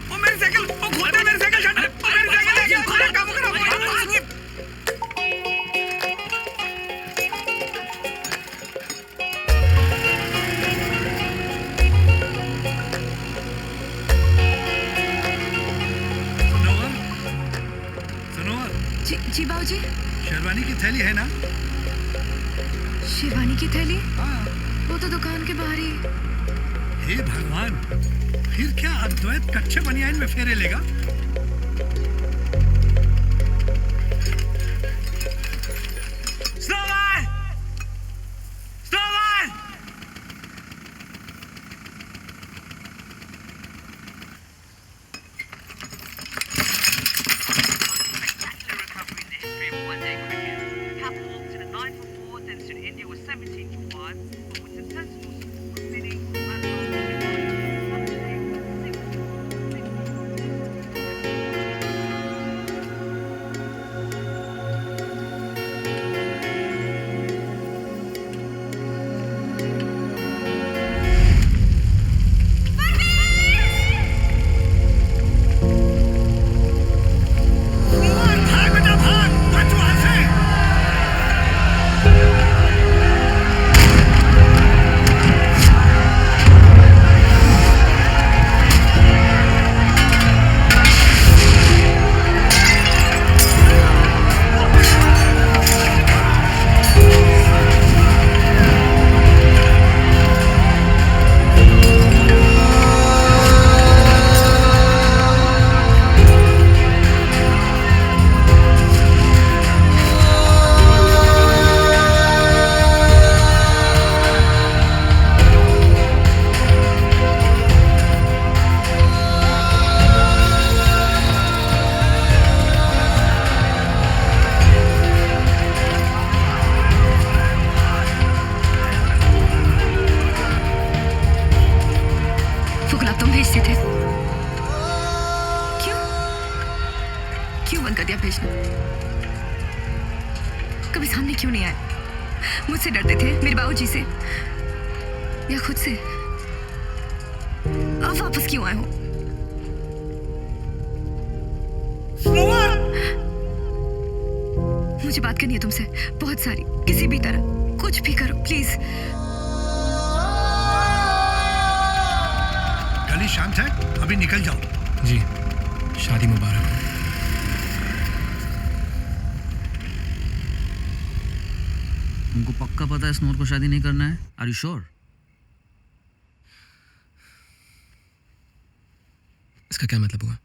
ओ मेरी साइकिल, ओ खोल दे मेरी साइकिल। मेरी साइकिल खोल, काम करो। जी बाबूजी। शेरवानी की थैली है ना? शेरवानी की थैली? वो तो दुकान के बाहर ही। हे भगवान, फिर क्या अद्वैत कच्चे बनियान में फेरे लेगा? कभी सामने क्यों नहीं आए? मुझसे डरते थे, मेरे बाबूजी से या खुद से? अब वापस क्यों आए हो? मुझे बात करनी है तुमसे, बहुत सारी, किसी भी तरह, कुछ भी करो प्लीज। गली शांत है, अभी निकल जाओ। जी, शादी मुबारक। तुमको पक्का पता है स्नोर को शादी नहीं करना है? Are you sure? इसका क्या मतलब हुआ?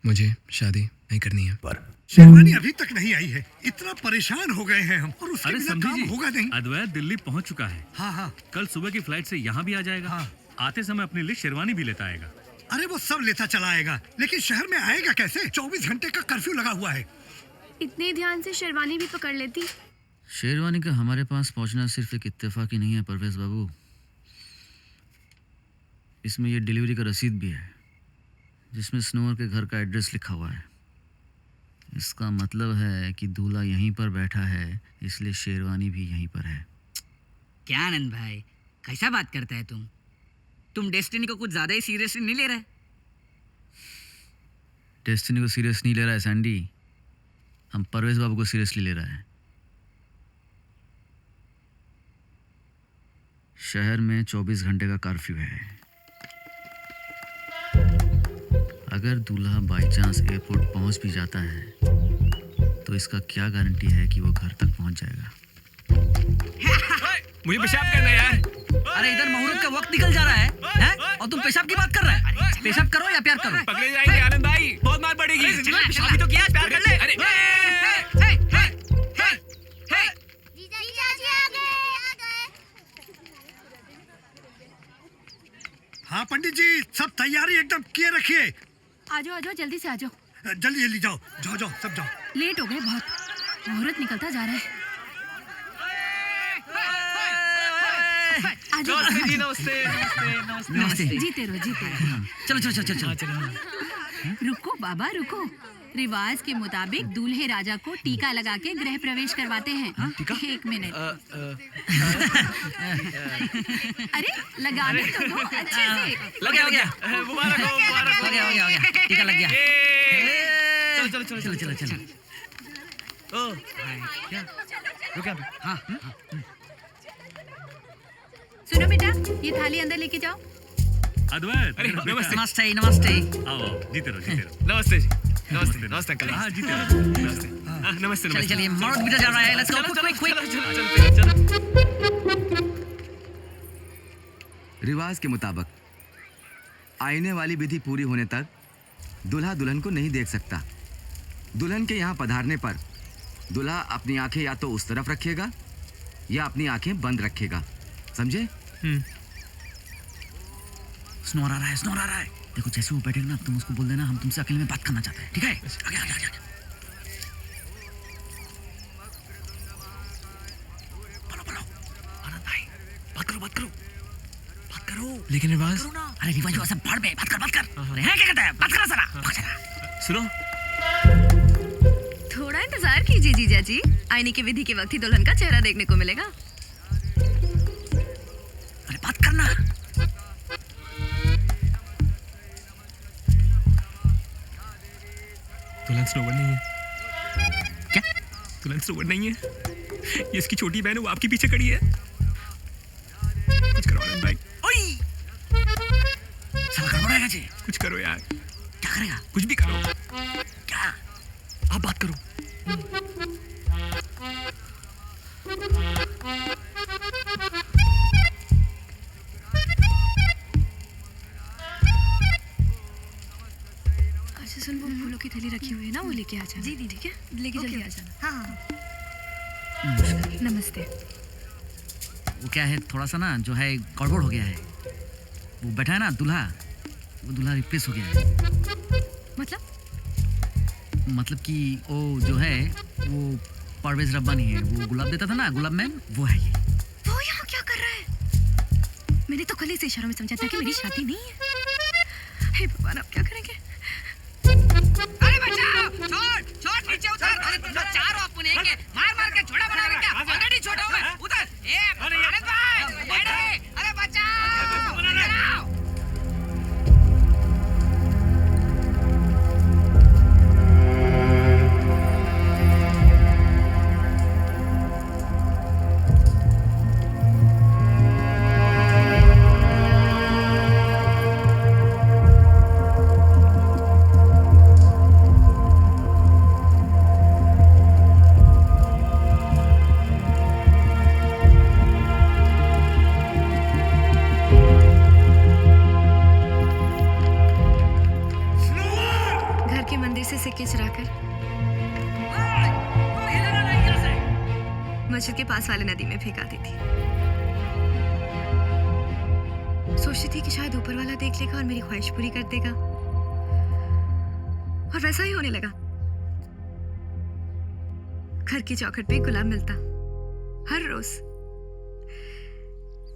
मुझे शादी नहीं करनी है। पर शेरवानी अभी तक नहीं आई है, इतना परेशान हो गए हैं हम, और उसके अरे बिना समझी काम जी, होगा नहीं। अद्वैत दिल्ली पहुंच चुका है। हाँ हाँ, कल सुबह की फ्लाइट से यहाँ भी आ जाएगा। हाँ। आते समय अपने लिए शेरवानी भी लेता आएगा। अरे वो सब लेता चला आएगा, लेकिन शहर में आएगा कैसे? 24 घंटे का कर्फ्यू लगा हुआ है। इतने ध्यान से शेरवानी भी पकड़ लेती। शेरवानी का हमारे पास पहुंचना सिर्फ एक इत्तेफाक ही नहीं है परवेज बाबू, इसमें ये डिलीवरी का रसीद भी है जिसमें स्नोवर के घर का एड्रेस लिखा हुआ है। इसका मतलब है कि दूल्हा यहीं पर बैठा है, इसलिए शेरवानी भी यहीं पर है। क्या आनंद भाई, कैसा बात करता है तुम डेस्टिनी को कुछ ज्यादा ही सीरियसली नहीं ले रहे? डेस्टिनी को सीरियस नहीं ले रहा है सैंडी, हम परवेज बाबू को सीरियसली ले रहा है। शहर में 24 घंटे का कर्फ्यू है। अगर दूल्हा बाई चांस एयरपोर्ट पहुंच भी जाता है तो इसका क्या गारंटी है कि वो घर तक पहुंच जाएगा? मुझे पेशाब करना है यार। अरे इधर मुहूर्त का वक्त निकल जा रहा है और तुम पेशाब की बात कर रहे हैं। पेशाब करो या प्यार करो? पकड़े जाएंगे आनंद भाई, बहुत मार पड़ेगी। अभी तो किया, प्यार कर ले। अरे हाँ पंडित जी, सब तैयारी एकदम किए रखिए। आ जाओ जल्दी से आ जाओ। जल्दी जल्दी जाओ जाओ जाओ, सब जाओ। लेट हो गए बहुत, मुहूर्त निकलता जा रहा है। आ जाओ। नमस्ते जी, नमस्ते। नमस्ते। जीते रहो। चलो चलो चलो चलो। रुको बाबा रुको, रिवाज के मुताबिक दूल्हे राजा को टीका लगा के गृह प्रवेश करवाते हैं। एक मिनट। अरे लगाने तो दो अच्छे से। हो गया। मुबारक हो, मुबारक हो गया। टीका लग गया। चलो। ओ क्या रुक यहाँ पे। हाँ। सुनो बेटा, ये थाली अंदर लेके जाओ। अद्वैत, अरे नमस्ते। आओ, जीते रहो। नमस्ते जी, नमस्ते अंकल। हाँ, जीते रहो। नमस्ते। चलिए मुहूर्त बीता जा रहा है। Let's go quick. रिवाज के मुताबिक आईने वाली विधि पूरी होने तक दूल्हा दुल्हन को नहीं देख सकता। दुल्हन के यहाँ पधारने पर दूल्हा अपनी आंखें या तो उस तरफ रखेगा या अपनी आंखें बंद रखेगा, समझे? स्नोर आ रहा है। देखो जैसे वो बैठेगा ना, तुम उसको बोल देना हम तुमसे अकेले में बात करना चाहते हैं, ठीक है? आगे। बोलो। आनंद भाई, बात करो। लेकिन रिवाज, अरे रिवाज वैसे भाड़ में बात कर। अरे है क्या कहता है? बात करा सारा। सुनो, थोड़ा इंतजार कीजिए जीजा जी, आईने की विधि के वक्त ही दुल्हन का चेहरा देखने को मिलेगा। अरे बात करना। दुल्हन स्नोवर नहीं है। क्या? दुल्हन स्नोवर नहीं है, ये इसकी छोटी बहन है, वो आपके पीछे खड़ी है। कुछ करो आनंद भाई। साला गड़बड़ाएगा जी। कुछ करो यार। क्या करेगा? कुछ भी करो। क्या? आप बात करो। अच्छा सुन, वो फूलों की थैली रखी हुई है ना, वो लेके आ जाना। जी ठीक है, लेके जल्दी आ जाना। हाँ। नमस्ते। वो क्या है, थोड़ा सा ना जो है गड़बड़ हो गया है। वो बैठा है ना दूल्हा, वो दूल्हा रिप्लेस हो गया है। मतलब कि वो जो है वो परवेज रब्बानी है, वो गुलाब देता था ना, गुलाब मैन, वो है ये। वो यहाँ क्या कर रहा है? मैंने तो कल ही से इशारों में समझा था कि मेरी शादी नहीं है। हे भगवान, अब क्या करेंगे? अरे बचाओ, छोड़ नीचे उतर। अरे तुम लोग चारों अपने के मार के छोड़ा बना रहे क्या? ऑलरेडी छोड़ा हूं मैं। उधर आनंद भाई, अरे बचाओ। मस्जिद के पास वाले नदी में फेंक आती थी। सोचती थी कि शायद ऊपर वाला देख लेगा और मेरी ख्वाहिश पूरी कर देगा, और वैसा ही होने लगा। घर की चौखट पे गुलाब मिलता हर रोज।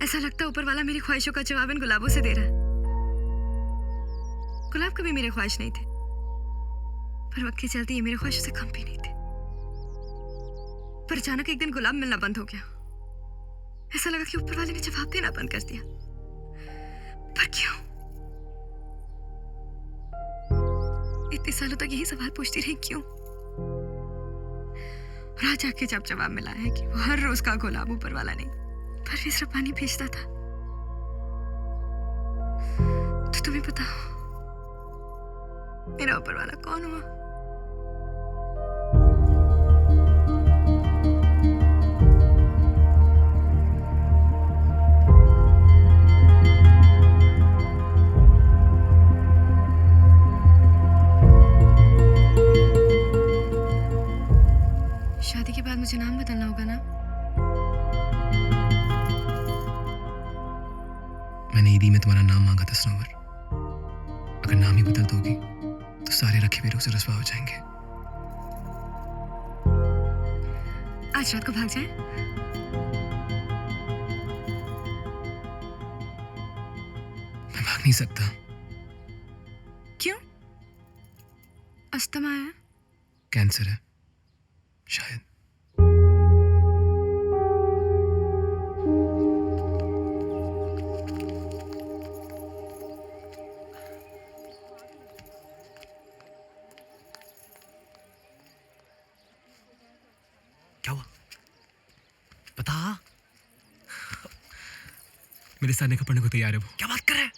ऐसा लगता ऊपर वाला मेरी ख्वाहिशों का जवाब इन गुलाबों से दे रहा है। गुलाब कभी मेरे ख्वाहिश नहीं थे, पर वक्त के चलते ये मेरे ख्वाहिशों से कम भी नहीं थे। पर अचानक एक दिन गुलाब मिलना बंद हो गया। ऐसा लगा कि ऊपर वाले ने जवाब देना बंद कर दिया। पर क्यों? इतने सालों तक यही सवाल पूछती रही, क्यों? और आज आके जब जवाब मिला है कि वो हर रोज का गुलाब ऊपर वाला नहीं, पर भी सिर्फ पानी भेजता था। तो तुम्हें बताओ मेरा ऊपर वाला कौन हुआ? शादी के बाद मुझे नाम बदलना होगा ना? मैंने ईदी में तुम्हारा नाम मांगा था सनोवर। अगर नाम ही बदल दोगी तो सारे रखे हुए से रस्वा हो जाएंगे। आज रात को भाग जाए? मैं भाग नहीं सकता। क्यों? अस्थमा है? कैंसर है शायद। क्या हुआ? बता। मेरे साथ निकल पड़ने को तैयार है वो। क्या बात कर रहा है?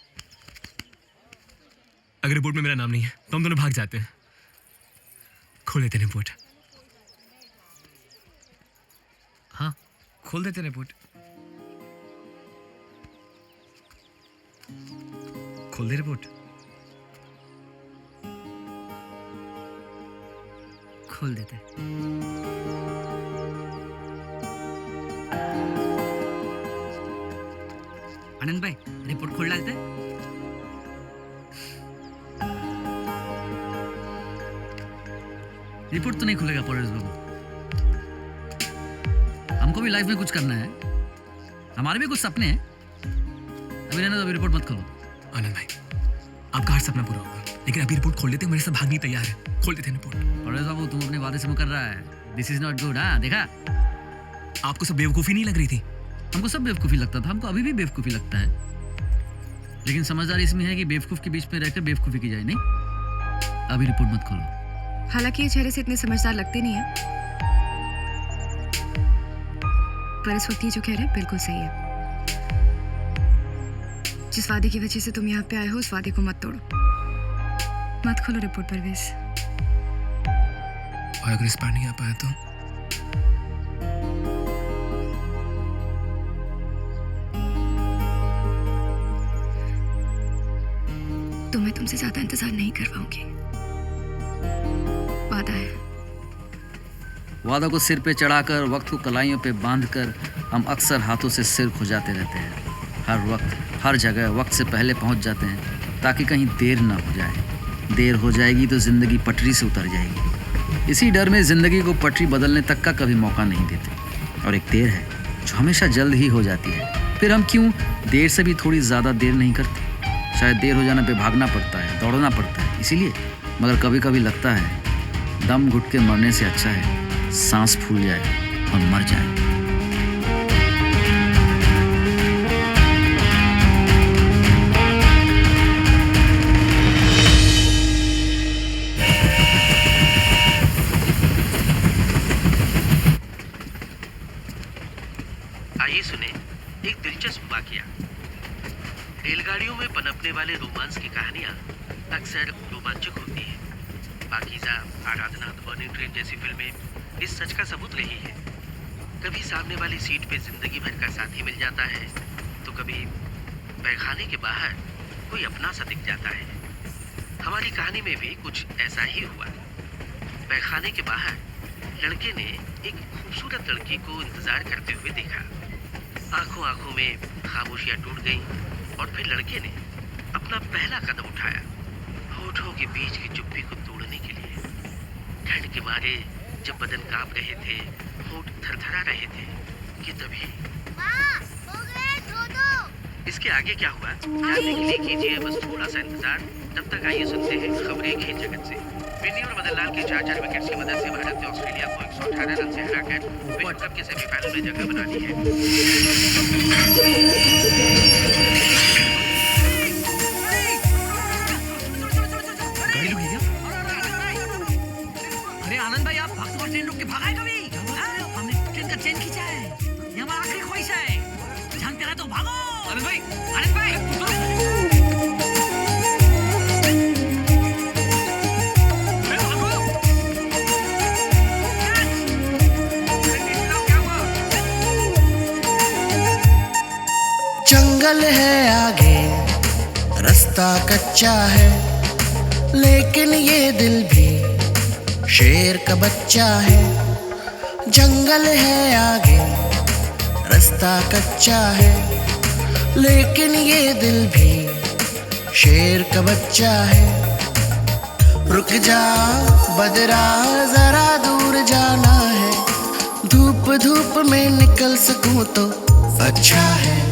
अगर रिपोर्ट में मेरा नाम नहीं है तो हम दोनों भाग जाते हैं। खोल देते हैं रिपोर्ट। हाँ, खोल देते रिपोर्ट। खोल दे रिपोर्ट। खोल देते। आनंद भाई, रिपोर्ट खोल डालते। रिपोर्ट तो नहीं खुलेगा परेश बाबू। हमको भी लाइफ में कुछ करना है, हमारे भी कुछ सपने हैं। अभी रहने दो, अभी रिपोर्ट मत खोलो। आनंद भाई, आपका हर सपना पूरा होगा, लेकिन अभी रिपोर्ट खोल देते। मेरे साथ भागने तैयार है। खोल देते रिपोर्ट। परेश बाबू, तुम अपने वादे से मुकर रहा है। This is not good. हाँ, देखा? आपको सब बेवकूफ़ी नहीं लग रही थी? हमको सब बेवकूफ़ी लगता था, हमको अभी भी बेवकूफ़ी लगता है। लेकिन समझदारी इसमें है कि बेवकूफ़ के बीच में रहकर बेवकूफ़ी की जाए। नहीं, अभी रिपोर्ट मत खोलो। हालांकि ये चेहरे से इतने समझदार लगते नहीं है, पर इस वक्त ये जो कह रहे हैं बिल्कुल सही है। जिस वादे की वजह से तुम यहाँ पे आए हो, उस वादे को मत तोड़ो। मत खोलो रिपोर्ट परवेज। और अगर इस बार नहीं आ पाया तो? तो मैं तुमसे ज्यादा इंतजार नहीं कर पाऊंगी। वादा है। वादा को सिर पे चढ़ाकर, वक्त को कलाइयों पे बांधकर हम अक्सर हाथों से सिर खुजाते रहते हैं। हर वक्त, हर जगह वक्त से पहले पहुंच जाते हैं ताकि कहीं देर ना हो जाए। देर हो जाएगी तो ज़िंदगी पटरी से उतर जाएगी। इसी डर में ज़िंदगी को पटरी बदलने तक का कभी मौका नहीं देते। और एक देर है जो हमेशा जल्द ही हो जाती है। फिर हम क्यों देर से भी थोड़ी ज़्यादा देर नहीं करते? शायद देर हो जाने पे भागना पड़ता है, दौड़ना पड़ता है, इसीलिए। मगर कभी कभी लगता है दम घुट के मरने से अच्छा है सांस फूल जाए और मर जाए। आइए सुने एक दिलचस्प वाकया। रेलगाड़ियों में पनपने वाले रोमांस की कहानियां अक्सर रोमांचक होती हैं। पाकीज़ा, आराधना, द बर्निंग ट्रेन जैसी फिल्में इस सच का सबूत रही है। कभी सामने वाली सीट पे जिंदगी भर का साथी मिल जाता है, तो कभी पैखाने के बाहर कोई अपना सा दिख जाता है। हमारी कहानी में भी कुछ ऐसा ही हुआ। पैखाने के बाहर लड़के ने एक खूबसूरत लड़की को इंतजार करते हुए देखा। आंखों आंखों में खामोशियां टूट गईं और फिर लड़के ने अपना पहला कदम उठाया, होठों के बीच की चुप्पी को तोड़ने के लिए। ठंड के मारे जब बदन कांप रहे थे, होठ थरथरा रहे थे कि तभी इसके आगे क्या हुआ जानने के लिए कीजिए बस थोड़ा सा इंतजार। तब तक आइए सुनते हैं खबरें खेल जगत से। विन्नी और मदन लाल के 4 विकेट्स की मदद से भारत ने ऑस्ट्रेलिया को 118 रन से हराकर विश्व कप के सेमीफाइनल में जगह बना ली है। गाड़ी रुकी क्या? अरे आनंद भाई, आप भागते ट्रेन रोक के भागा है कभी? हमने ट्रेन का चेन खींचा है, ये हमारा आखिरी ख्वाहिश है। जानते रहे तो भागो। आनंद भाई, आनंद भाई, जंगल है आगे, रास्ता कच्चा है, लेकिन ये दिल भी शेर का बच्चा है। जंगल है आगे, रास्ता कच्चा है, लेकिन ये दिल भी शेर का बच्चा है। रुक जा बदरा, जरा दूर जाना है, धूप धूप में निकल सकूं तो अच्छा है।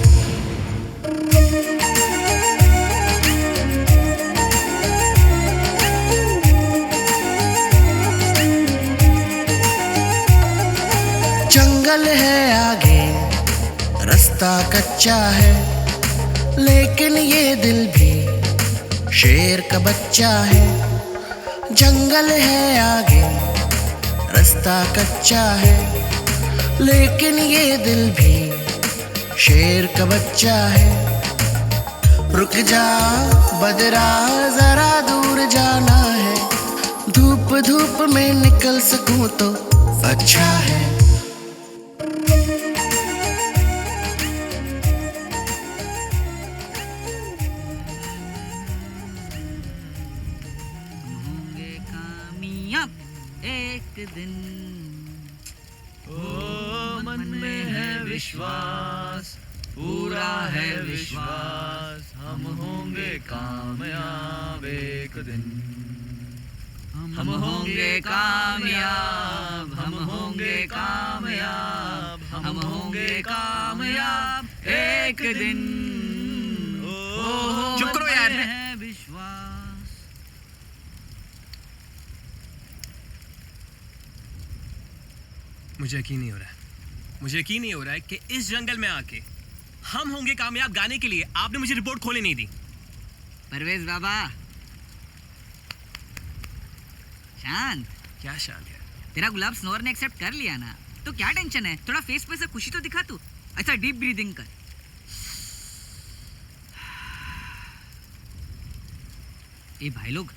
जंगल है आगे, रास्ता कच्चा है, लेकिन ये दिल भी शेर का बच्चा है। जंगल है आगे, रास्ता कच्चा है, लेकिन ये दिल भी शेर का बच्चा है। रुक जा बदरा, जरा दूर जाना है, धूप धूप में निकल सकूं तो अच्छा है। एक दिन ओ मन में है विश्वास, पूरा है विश्वास, हम होंगे कामयाब एक दिन। हम होंगे कामयाब, हम होंगे कामयाब, हम होंगे कामयाब एक दिन। चुप करो यार। मुझे यकीन नहीं हो रहा है, मुझे यकीन नहीं हो रहा है कि इस जंगल में आके हम होंगे कामयाब गाने के लिए आपने मुझे रिपोर्ट खोले नहीं दी। परवेज बाबा, शांत। क्या शांत है? तेरा गुलाब स्नोर ने एक्सेप्ट कर लिया ना, तो क्या टेंशन है? थोड़ा फेस पे से खुशी तो दिखा तू। ऐसा डीप ब्रीदिंग कर। ए भाई लोग,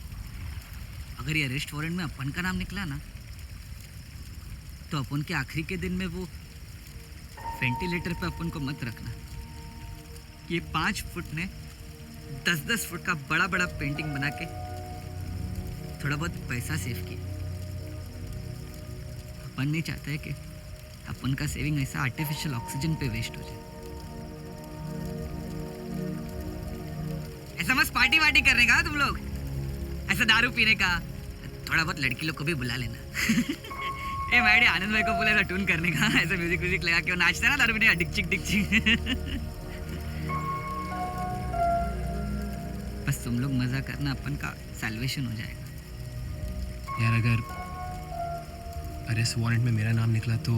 अगर ये अरेस्ट वारंट में अपन का नाम निकला ना, तो अपन के आखिरी के दिन में वो वेंटिलेटर पे अपन को मत रखना। ये 5 फुट ने 10-10 फुट का बड़ा बड़ा पेंटिंग बना के थोड़ा बहुत पैसा सेव किया। अपन नहीं चाहता है कि अपन का सेविंग ऐसा आर्टिफिशियल ऑक्सीजन पे वेस्ट हो जाए। ऐसा मस्त पार्टी वार्टी करने का तुम लोग, ऐसा दारू पीने का, थोड़ा बहुत लड़की लोग को भी बुला लेना। ए मैडे, आनंद भाई को बोला ऐसा टून करने का, ऐसा म्यूजिक म्यूजिक लगा के वो नाचता ना दारू पीने का, डिक चिक। बस तुम लोग मजा करना, अपन का सैल्वेशन हो जाएगा। यार अगर अरेस्ट वारंट में मेरा नाम निकला तो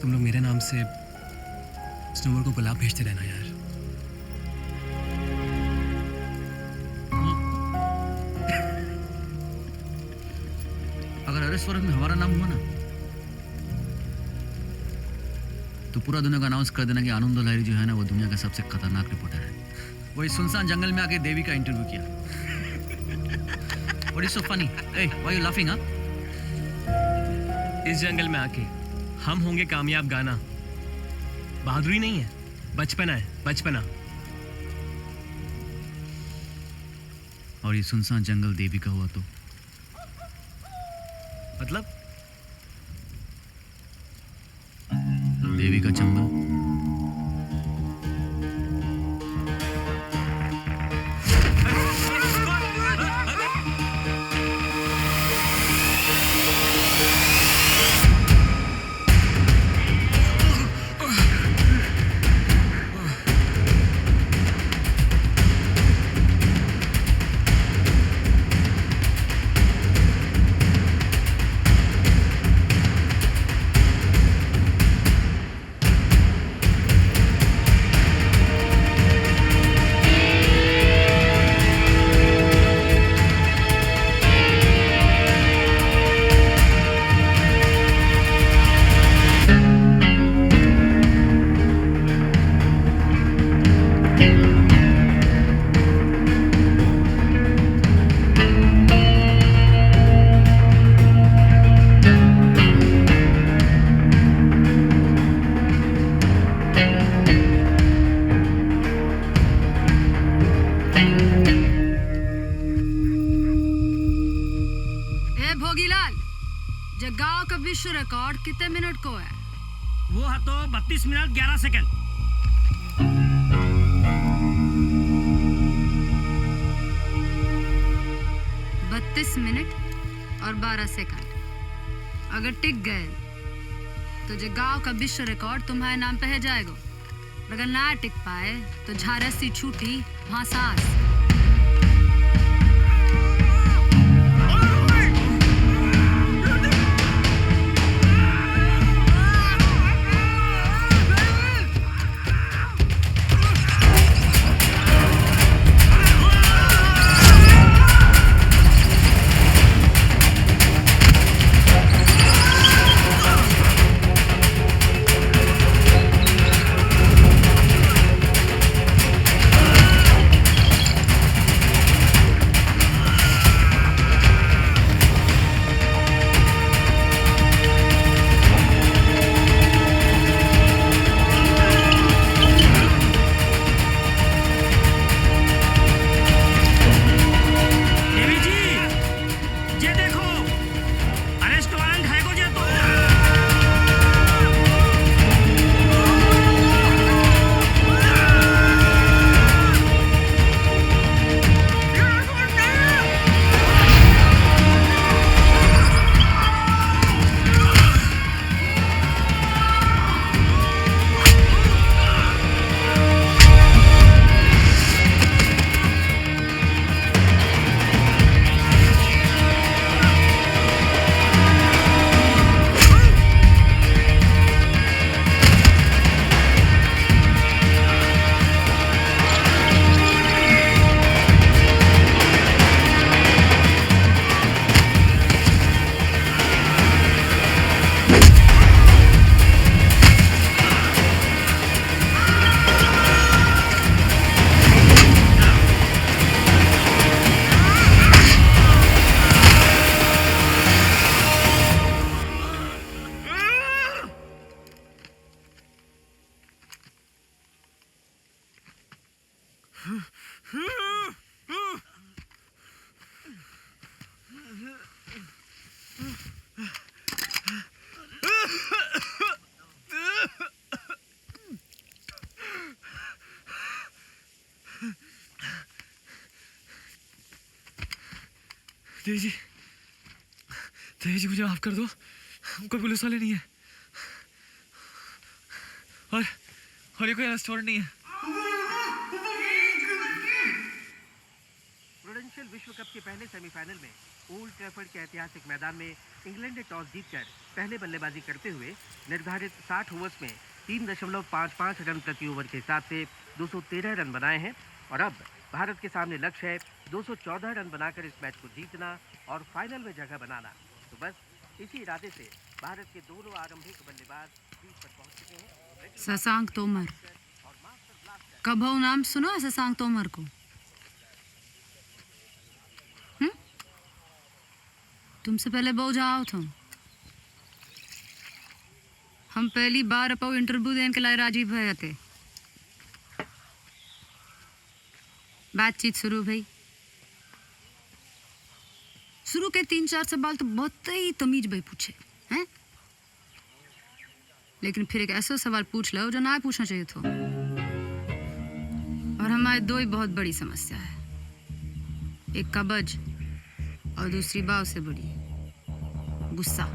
तुम लोग मेरे नाम से स्नोवर को गुलाब भेजते रहना यार। अगर अरेस्ट वारंट में हमारा नाम हुआ ना, तो पूरा दुनिया को अनाउंस कर देना कि आनंद लहरी जो है ना, वो दुनिया का सबसे खतरनाक रिपोर्टर है। वही सुनसान जंगल में आके देवी का इंटरव्यू किया। What is so funny? Hey, why are you laughing, huh? इस जंगल में आके हम होंगे कामयाब गाना बहादुरी नहीं है, बचपना है, बचपना। और ये सुनसान जंगल देवी का हुआ तो मतलब? देवी का चंबल। जगाओ का विश्व रिकॉर्ड कितने मिनट को है? वो है तो 32 मिनट 11 सेकंड। 32 मिनट और 12 सेकंड अगर टिक गए तो जगाओ का विश्व रिकॉर्ड तुम्हारे नाम पे है जाएगा। अगर ना टिक पाए तो झारस सी छूटी वहां सांस। देवी जी, मुझे माफ कर दो। कोई पुलिस वाले नहीं है और ये कोई रेस्टोरेंट नहीं है। प्रूडेंशियल विश्व कप के पहले सेमीफाइनल में ओल्ड ट्रैफर्ड के ऐतिहासिक मैदान में इंग्लैंड ने टॉस जीतकर पहले बल्लेबाजी करते हुए निर्धारित 60 ओवर्स में 3.55 रन प्रति ओवर के हिसाब से 213 रन बनाए हैं और अब भारत के सामने लक्ष्य है 214 रन बनाकर इस मैच को जीतना और फाइनल में जगह बनाना। तो बस इसी इरादे से भारत के दोनों आरंभिक बल्लेबाज क्रीज पर पहुंच चुके हैं। शशांक तोमर, कब हो नाम सुनो है शशांक तोमर को? तुमसे पहले बहुत जाओ तुम। हम पहली बार अपो इंटरव्यू देने के लिए राजी भए थे। बातचीत शुरू भई। शुरू के पहले 3-4 सवाल तो बहुत ही तमीज भाई पूछे हैं, लेकिन फिर एक ऐसा सवाल पूछ लो जो ना पूछना चाहिए था। और हमारे दो ही बहुत बड़ी समस्या है, एक कब्ज और दूसरी बाव से बड़ी गुस्सा।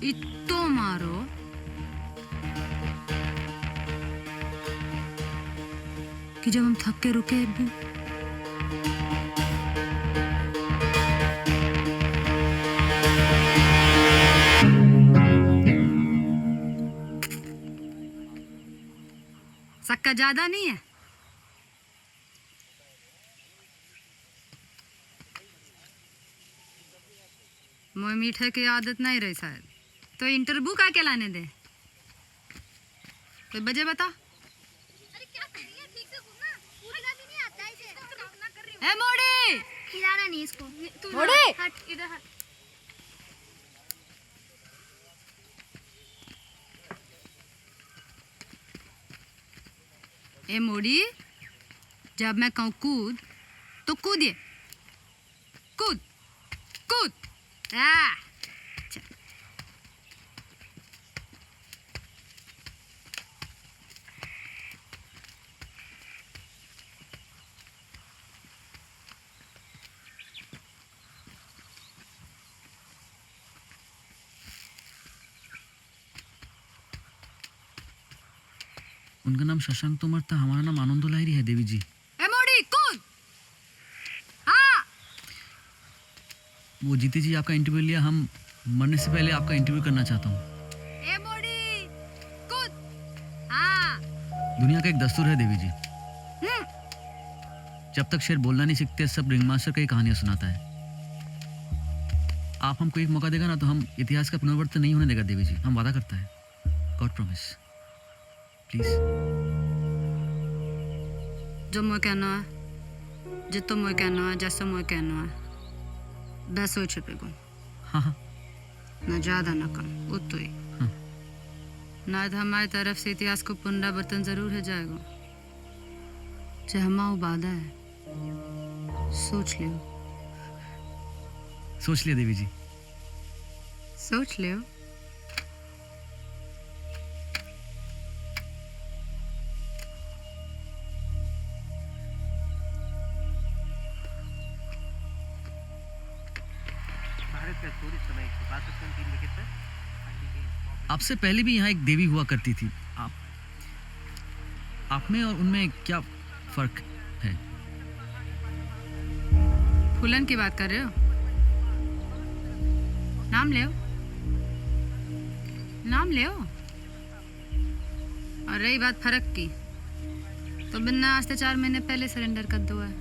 इत्तो मारो कि जब हम थक के रुके अब्बू, सक्का ज्यादा नहीं है। मोए मीठे की आदत नहीं रही शायद, तो इंटरव्यू का के लाने दे। तो बजे बता। ए मोड़ी, खिलाना नहीं इसको। तू मोड़ी! हट इधर हट। ए मोड़ी, जब मैं कहूँ कूद तो कूदिए, कूद कूद। चल। उनका नाम शशांक तोमर था, हमारा नाम आनंद लाहिरी है देवी जी। ए मोड़ी कूद। हाँ। वो जीती जी आपका इंटरव्यू लिया, हम मरने से पहले आपका इंटरव्यू करना चाहता हूँ। ए मोड़ी कूद। हाँ। दुनिया का एक दस्तूर है देवी जी, जब तक शेर बोलना नहीं सीखते सब रिंग मास्टर का ही कहानियां सुनाता है। आप हमको एक मौका देगा ना तो हम इतिहास का पुनरावर्तन नहीं होने देगा देवी जी, हम वादा करता है। God promise, please. जो मैं कहना है, जितो मैं कहना है, जैसा मैं कहना है, बस हो छुपे को। हाँ हाँ। न ज्यादा न कम, उतो ही। ना तो हमारी तरफ से इतिहास को पुनरावर्तन जरूर हो जाएगा। चाहे हमारा वादा है, सोच लियो। सोच लिया देवी जी। सोच लियो। भारत का स्कोर इस समय 162 विकेट पर। आपसे पहले भी यहाँ एक देवी हुआ करती थी। आप में और उनमें क्या फर्क है? फूलन की बात कर रहे हो? नाम ले, नाम ले। और रही बात फर्क की, तो बिन्ना आज से 4 महीने पहले सरेंडर कर दो है।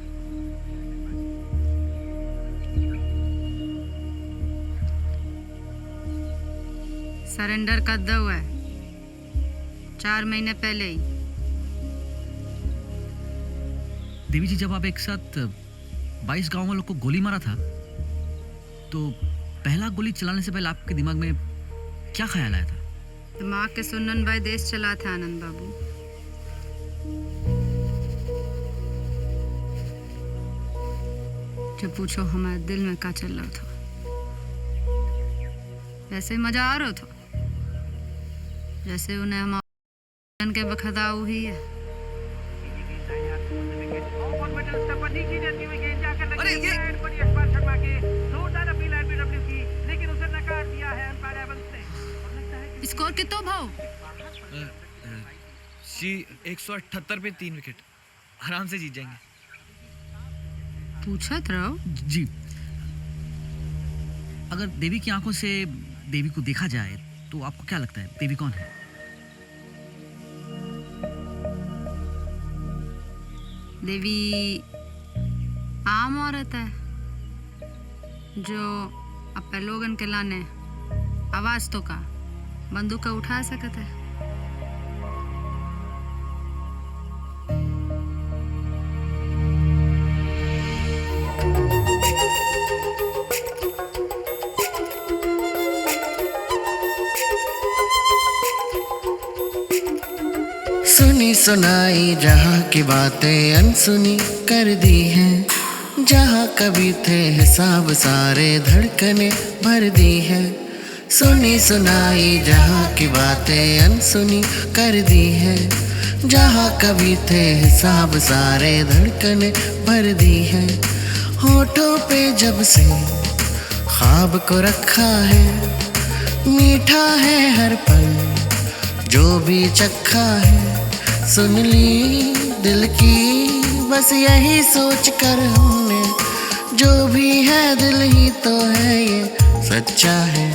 सरेंडर कर दो है 4 महीने पहले ही। देवी जी, जब आप एक साथ 22 गांव वालों को गोली मारा था, तो पहला गोली चलाने से पहले आपके दिमाग में क्या ख्याल आया था? दिमाग के सुनन भाई देश चला था आनंद बाबू। जो पूछो हमारे दिल में क्या चल रहा था, वैसे मजा आ रहा था जैसे उन्हें हमारे के बखदा हुई है। अरे ये शर्मा के जोरदार अपील एलबीडब्ल्यू की, लेकिन उसे नकार दिया है अंपायर एवंस ने। स्कोर कितना भाव? जी 178 पे 3 विकेट, आराम से जीत जाएंगे। पूछत रहो जी। अगर देवी की आंखों से देवी को देखा जाए तो आपको क्या लगता है देवी कौन है? देवी आम औरत है जो अपने लोगन के लाने आवाज तो का बंदूक का उठा सकता है। सुनाई जहाँ की बातें अनसुनी कर दी हैं, जहाँ कभी थे हिसाब सारे धड़कने भर दी है। सुनी सुनाई जहाँ की बातें अनसुनी कर दी है, जहाँ कभी थे हिसाब सारे धड़कने भर दी है। होठों पे जब से ख्वाब को रखा है, मीठा है हर पल जो भी चखा है। सुन ली दिल की बस यही सोच कर हमने, जो भी है दिल ही तो है ये सच्चा है।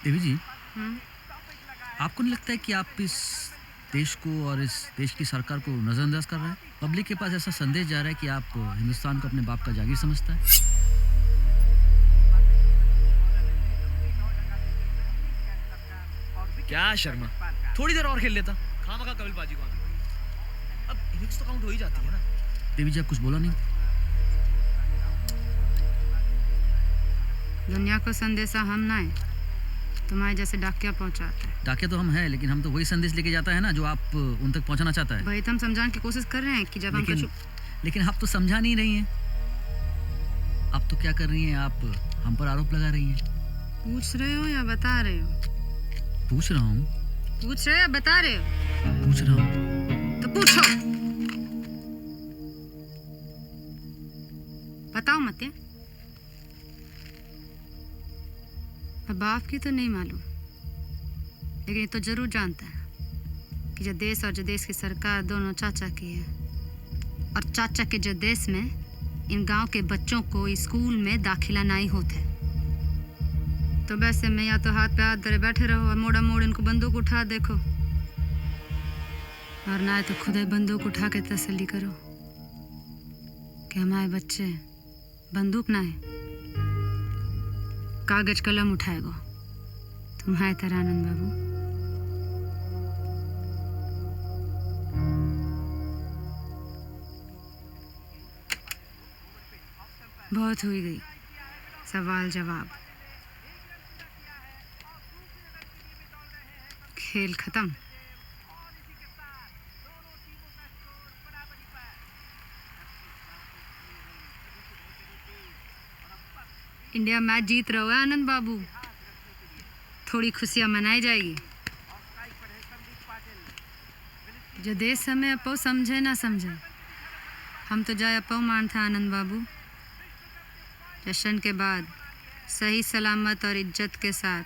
देवी जी, आपको नहीं लगता है कि आप इस देश को और इस देश की सरकार को नजरअंदाज कर रहे हैं? पब्लिक के पास ऐसा संदेश जा रहा है कि आप हिंदुस्तान को अपने बाप का जागीर समझता है। क्या शर्मा, थोड़ी देर और खेल लेता, खामखा कबीलबाजी को आना। अब इनिंग्स तो काउंट हो ही जाती है ना। देवी जी, आप कुछ बोला नहीं। दुनिया को संदेशा हम ना है, तुम्हारे जैसे डाकिया पहुंचाते हैं। डाकिया तो हम हैं, लेकिन हम तो वही संदेश लेके जाता है ना जो आप उन तक पहुंचाना चाहता है। वही तो हम समझाने की कोशिश कर रहे हैं कि जब लेकिन आप तो समझा नहीं रही हैं। आप तो क्या कर रही हैं, आप हम पर आरोप लगा रही हैं। पूछ रहे हो या बता रहे हो? पूछ रहा हूँ। पूछ रहे हो या बता रहे हो? पूछ रहा हूँ। तो पूछो, बताओ मत। अब आपकी तो नहीं मालूम, लेकिन ये तो जरूर जानता है कि जो देश और जो देश की सरकार दोनों चाचा की है, और चाचा के जो देश में इन गांव के बच्चों को स्कूल में दाखिला नहीं होते, तो वैसे में या तो हाथ पे हाथ धरे बैठे रहो और मोड़ा मोड़ इनको बंदूक उठा देखो, और ना तो खुद ही बंदूक उठा के तसल्ली करो कि हमारे बच्चे बंदूक ना है, कागज कलम उठाएगो तुम्हारे तरह। आनंद बाबू, बहुत हुई गई सवाल जवाब, खेल खत्म। इंडिया मैच जीत रहा है आनंद बाबू, थोड़ी खुशियाँ मनाई जाएगी। जो देश हमें अपो समझे ना समझे, हम तो जाए अपो मान था आनंद बाबू। जश्न के बाद सही सलामत और इज्जत के साथ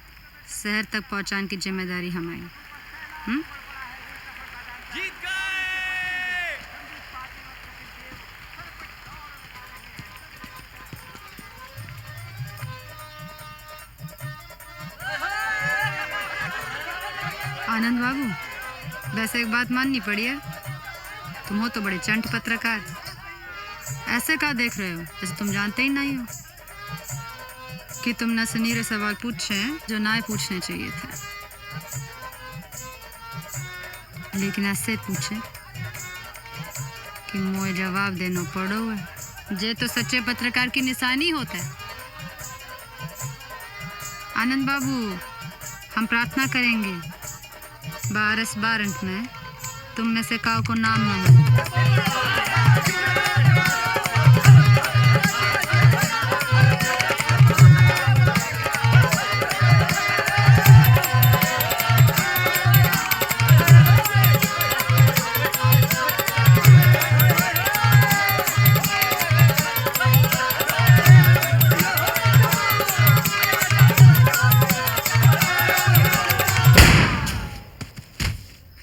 शहर तक पहुंचाने की जिम्मेदारी हमारी। आनंद बाबू, वैसे एक बात माननी पड़ी है, तुम हो तो बड़े चंट पत्रकार। ऐसे क्या देख रहे हो जैसे तुम जानते ही नहीं हो कि तुम नसनीरे सवाल पूछे हैं जो ना पूछने चाहिए थे, लेकिन ऐसे पूछे कि मुझे जवाब देना पड़ो है। जे तो सच्चे पत्रकार की निशानी होता है। आनंद बाबू, हम प्रार्थना करेंगे बारस बारंट में तुम में से काव को नाम न हो।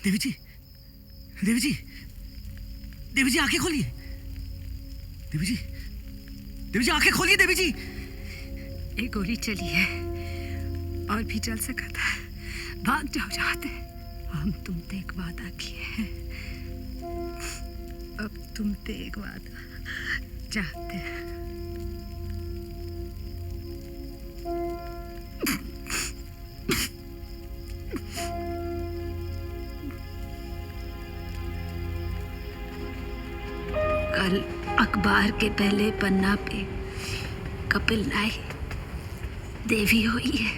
देवी जी, देवी जी, देवी जी आंखें खोलिए। देवी जी, देवी जी आंखें खोलिए। देवी जी, एक गोली चली है और भी चल सका था। भाग जाओ जाते। हम तुमसे एक वादा किए हैं, अब तुमसे एक वादा चाहते हैं। कल अखबार के पहले पन्ना पे कपिल नाई देवी हुई है।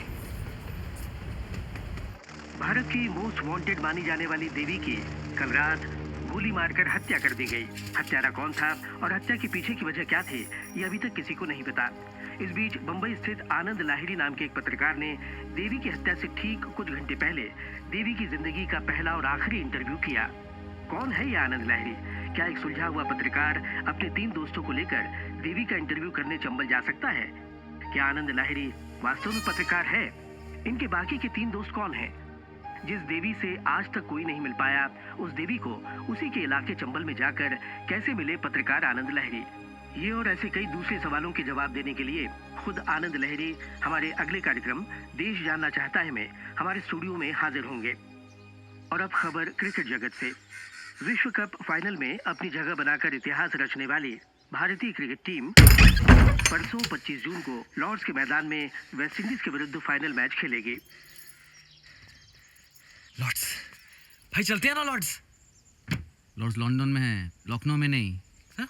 भारत की मोस्ट वांटेड मानी जाने वाली देवी की कल रात गोली मारकर हत्या कर दी गई। हत्यारा कौन था और हत्या के पीछे की वजह क्या थी, ये अभी तक किसी को नहीं पता। इस बीच बंबई स्थित आनंद लाहिड़ी नाम के एक पत्रकार ने देवी की हत्या से ठीक कुछ घंटे पहले देवी की जिंदगी का पहला और आखिरी इंटरव्यू किया। कौन है ये आनंद लाहिड़ी? क्या एक सुलझा हुआ पत्रकार अपने 3 दोस्तों को लेकर देवी का इंटरव्यू करने चंबल जा सकता है? क्या आनंद लाहिड़ी वास्तव में पत्रकार है? इनके बाकी के 3 दोस्त कौन हैं? जिस देवी से आज तक कोई नहीं मिल पाया, उस देवी को उसी के इलाके चंबल में जाकर कैसे मिले पत्रकार आनंद लाहिड़ी? ये और ऐसे कई दूसरे सवालों के जवाब देने के लिए खुद आनंद लाहिड़ी हमारे अगले कार्यक्रम देश जानना चाहता है में हमारे स्टूडियो में हाजिर होंगे। और अब खबर क्रिकेट जगत से। विश्व कप फाइनल में अपनी जगह बनाकर इतिहास रचने वाली भारतीय क्रिकेट टीम परसों 25 जून को लॉर्ड्स के मैदान में वेस्टइंडीज के विरुद्ध फाइनल मैच खेलेगी। लॉर्ड्स भाई, चलते हैं ना लॉर्ड्स? लॉर्ड्स लंदन में है, लखनऊ में नहीं। हा?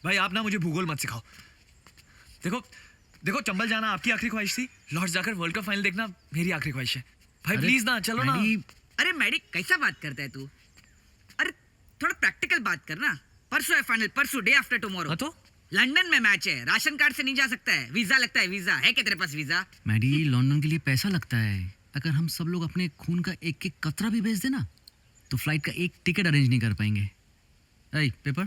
भाई आप ना मुझे भूगोल मत सिखाओ। देखो देखो, चंबल जाना आपकी आखिरी ख्वाहिश थी, लॉर्ड्स जाकर वर्ल्ड कप फाइनल देखना मेरी आखिरी ख्वाहिश है। भाई प्लीज ना, चलो ना। अरे मैडी, कैसा बात करता है तू? अरे थोड़ा प्रैक्टिकल बात करना। परसों है फाइनल, परसों, डे आफ्टर टुमारो। तो लंदन में मैच है, राशन कार्ड से नहीं जा सकता है, वीजा लगता है। वीजा है क्या तेरे पास? वीजा मैडी, लंदन के लिए पैसा लगता है। अगर हम सब लोग अपने खून का एक एक कतरा भी भेज देना तो फ्लाइट का एक टिकट अरेंज नहीं कर पाएंगे। ऐ पेपर,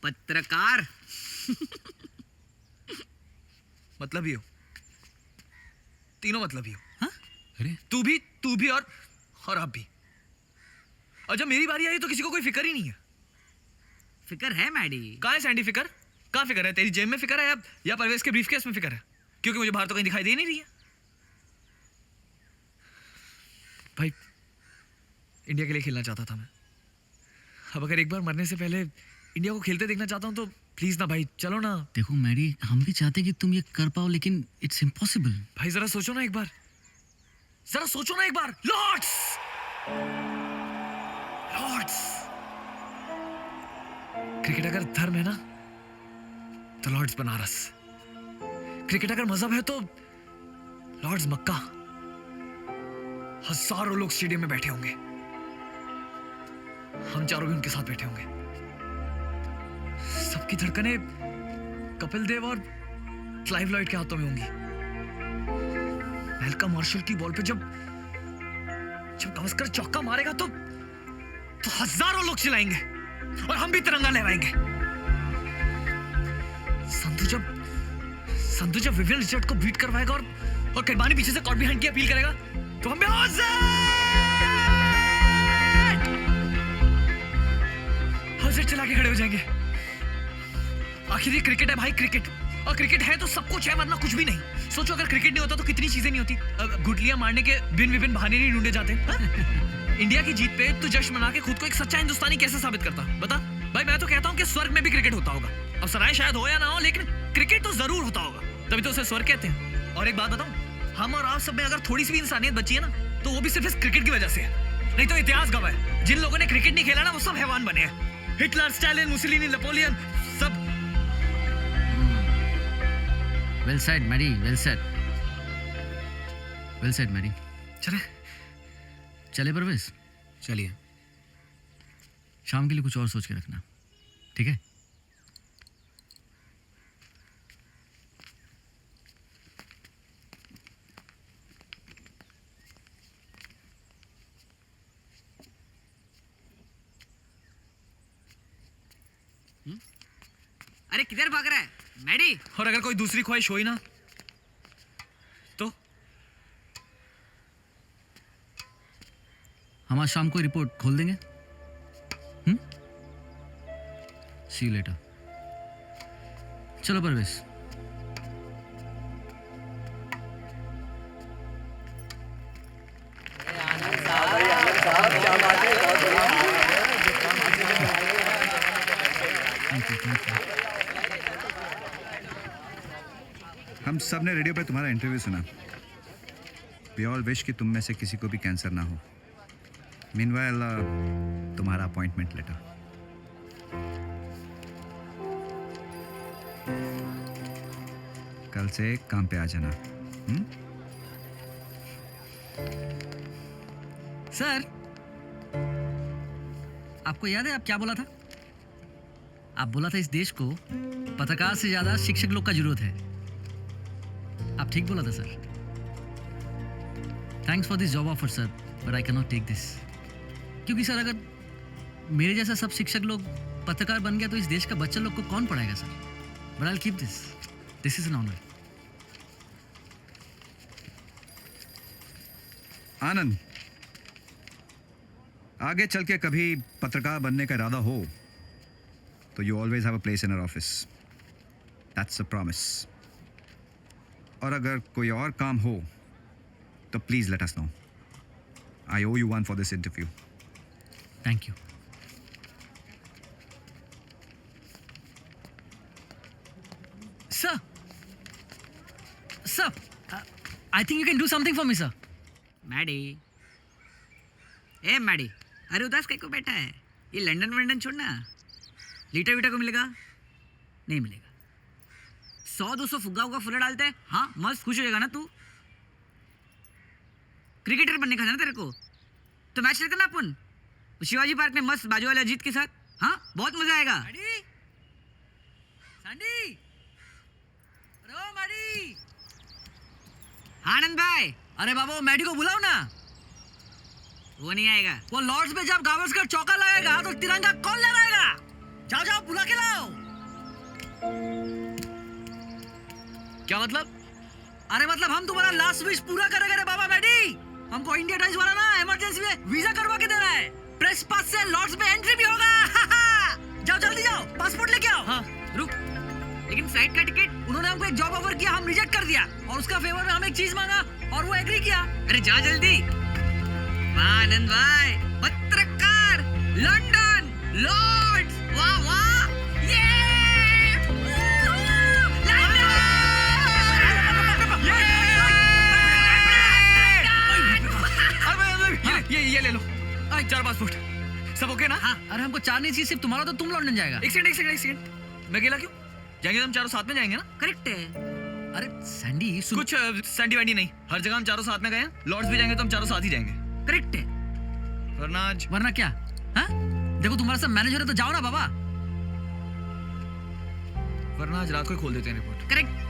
पत्रकार मतलब ही हो, तीनों मतलब ही हो। हाँ? अरे तू भी और आप भी। और जब मेरी बारी आई तो किसी को कोई फिक्र ही नहीं है। फिक्र है मैडी। कहाँ है सैंडी फिक्र? कहाँ फिक्र है? तेरी जेब में फिक्र है या परवेज के ब्रीफकेस में फिक्र है? क्योंकि मुझे बाहर तो कहीं दिखाई दे नहीं रही है। भाई इंडिया के लिए खेलना चाहता था मैं। अब अगर एक बार मरने से पहले इंडिया को खेलते देखना चाहता हूँ तो प्लीज ना भाई, चलो ना। देखो मैडी, हम भी चाहते कि तुम ये कर पाओ, लेकिन इट्स इम्पॉसिबल। भाई जरा सोचो ना एक बार, जरा सोचो ना एक बार। लॉर्ड्स, लॉर्ड्स, क्रिकेट अगर धर्म है ना तो लॉर्ड्स बनारस। क्रिकेट अगर मजहब है तो लॉर्ड्स मक्का। हजारों लोग स्टेडियम में बैठे होंगे, हम चारों भी उनके साथ बैठे होंगे। सबकी धड़कनें कपिल देव और क्लाइव लॉयड के हाथों में होंगी। मेलका मार्शल की बॉल पे जब गावस्कर चौका मारेगा तो हजारों लोग चिल्लाएंगे और हम भी तिरंगा लहराएंगे। संधू जब विवियन रिचर्ड को बीट करवाएगा और किरमानी पीछे से कॉट बिहाइंड की अपील करेगा तो हम भी हौसले चला के खड़े हो जाएंगे। आखिर ये क्रिकेट है भाई, क्रिकेट। और क्रिकेट है तो सब कुछ है, वरना कुछ भी नहीं। सोचो अगर क्रिकेट नहीं होता तो कितनी चीजें नहीं होती। गुटलियां मारने के भिन्न विभिन्न बहाने नहीं ढूंढे जाते। इंडिया की जीत पे तू जश्न मना के खुद को एक सच्चा हिंदुस्तानी कैसे साबित करता? बता भाई। मैं तो कहता हूँ कि स्वर्ग में भी क्रिकेट होता होगा। अब सराय शायद हो या ना हो, लेकिन क्रिकेट तो जरूर होता होगा, तभी तो उसे स्वर्ग कहते हैं। और एक बात बताऊं, हम और आप सब में अगर थोड़ी सी भी इंसानियत बची है ना, तो वो भी सिर्फ इस क्रिकेट की वजह से है। नहीं तो इतिहास गवाह है, जिन लोगों ने क्रिकेट नहीं खेला ना, वो सब हैवान बने हैं। हिटलर, स्टालिन, मुसोलिनी, नेपोलियन, सब। Well said Mary, well said, well said Mary. चले परवेज? चलिए। शाम के लिए कुछ और सोच के रखना, ठीक है? अरे किधर भाग रहा है मैडी? और अगर कोई दूसरी ख्वाहिश हुई ना तो हम आज शाम को रिपोर्ट खोल देंगे। सी यू लेटर। चलो परवेश। हम सब ने रेडियो पे तुम्हारा इंटरव्यू सुना। वी ऑल विश कि तुम में से किसी को भी कैंसर ना हो। मीनवाइल तुम्हारा अपॉइंटमेंट लेटर। कल से काम पे आ जाना। सर, आपको याद है आप क्या बोला था? आप बोला था इस देश को पत्रकार से ज्यादा शिक्षक लोग का जरूरत है। आप ठीक बोला था sir. Thanks for this job offer sir, but I can not take this. क्योंकि सर अगर मेरे जैसा सब शिक्षक लोग पत्रकार बन गया तो इस देश का बच्चा लोग को कौन पढ़ाएगा sir? But I will keep this. This is an honour. Anand, आगे चल के कभी पत्रकार बनने का इरादा हो तो you always have a place in our office. That's a promise. और अगर कोई और काम हो तो please let us know. I owe you one for this interview. Thank you. Sir, I think you can do something for me sir. Maddy, ए मैडी, अरे उदास कहीं को बैठा है? ये लंदन वंदन छोड़ना। लीटर वीटर को मिलेगा? नहीं मिलेगा। 100-200 फुग्गा उगा फुला डालते हैं, हाँ मस्त खुश हो जाएगा ना तू। क्रिकेटर बनने का था ना तेरे को, तो मैच लेते ना अपन शिवाजी पार्क में मस्त बाजू वाले अजीत के साथ। हाँ बहुत मजा आएगा। आनंद भाई, अरे बाबा मैडी को बुलाओ ना। वो नहीं आएगा। वो लॉर्ड्स में जब गावस्कर चौका लगाएगा तो तिरंगा कौन लहराएगा? जाओ जाओ बुला के लाओ। क्या मतलब? अरे मतलब हम तुम्हारा लास्ट विश पूरा करेंगे रे बाबा मैडी। हमको इंडिया टाइम्स वाला ना इमरजेंसी में वीजा करवा के दे रहा है। प्रेस पास से लॉर्ड्स में एंट्री भी होगा। जाओ जल्दी जाओ, पासपोर्ट लेके आओ। हाँ रुक, लेकिन फ्लाइट का टिकट? उन्होंने हमको एक जॉब ऑफर किया, हम रिजेक्ट कर दिया और उसका फेवर में हम एक चीज मांगा और वो एग्री किया। अरे जा जल्दी। वाह आनंद भाई, पत्रकार, लंदन, लॉर्ड्स, वाह वाह, ये ये ले लो 4 पासपोर्ट। सब ओके ना? हाँ। अरे हमको 4 नहीं चाहिए, सिर्फ तुम्हारा, तो तुम लंदन जाएगा। एक सेकंड। मैं अकेला क्यों जाएंगे? हम चारों साथ में जाएंगे ना? करेक्ट है। अरे सैंडी कुछ सैंडी वैंडी नहीं, हर जगह हम चारों साथ में गए हैं। लॉर्ड्स भी जाएंगे तो हम चारों साथ ही जाएंगे। करेक्ट है। वरना क्या? हाँ? देखो तुम्हारा सब मैनेजर है तो जाओ ना बाबा। वरना आज रात को ही खोल देते हैं रिपोर्ट। करेक्ट।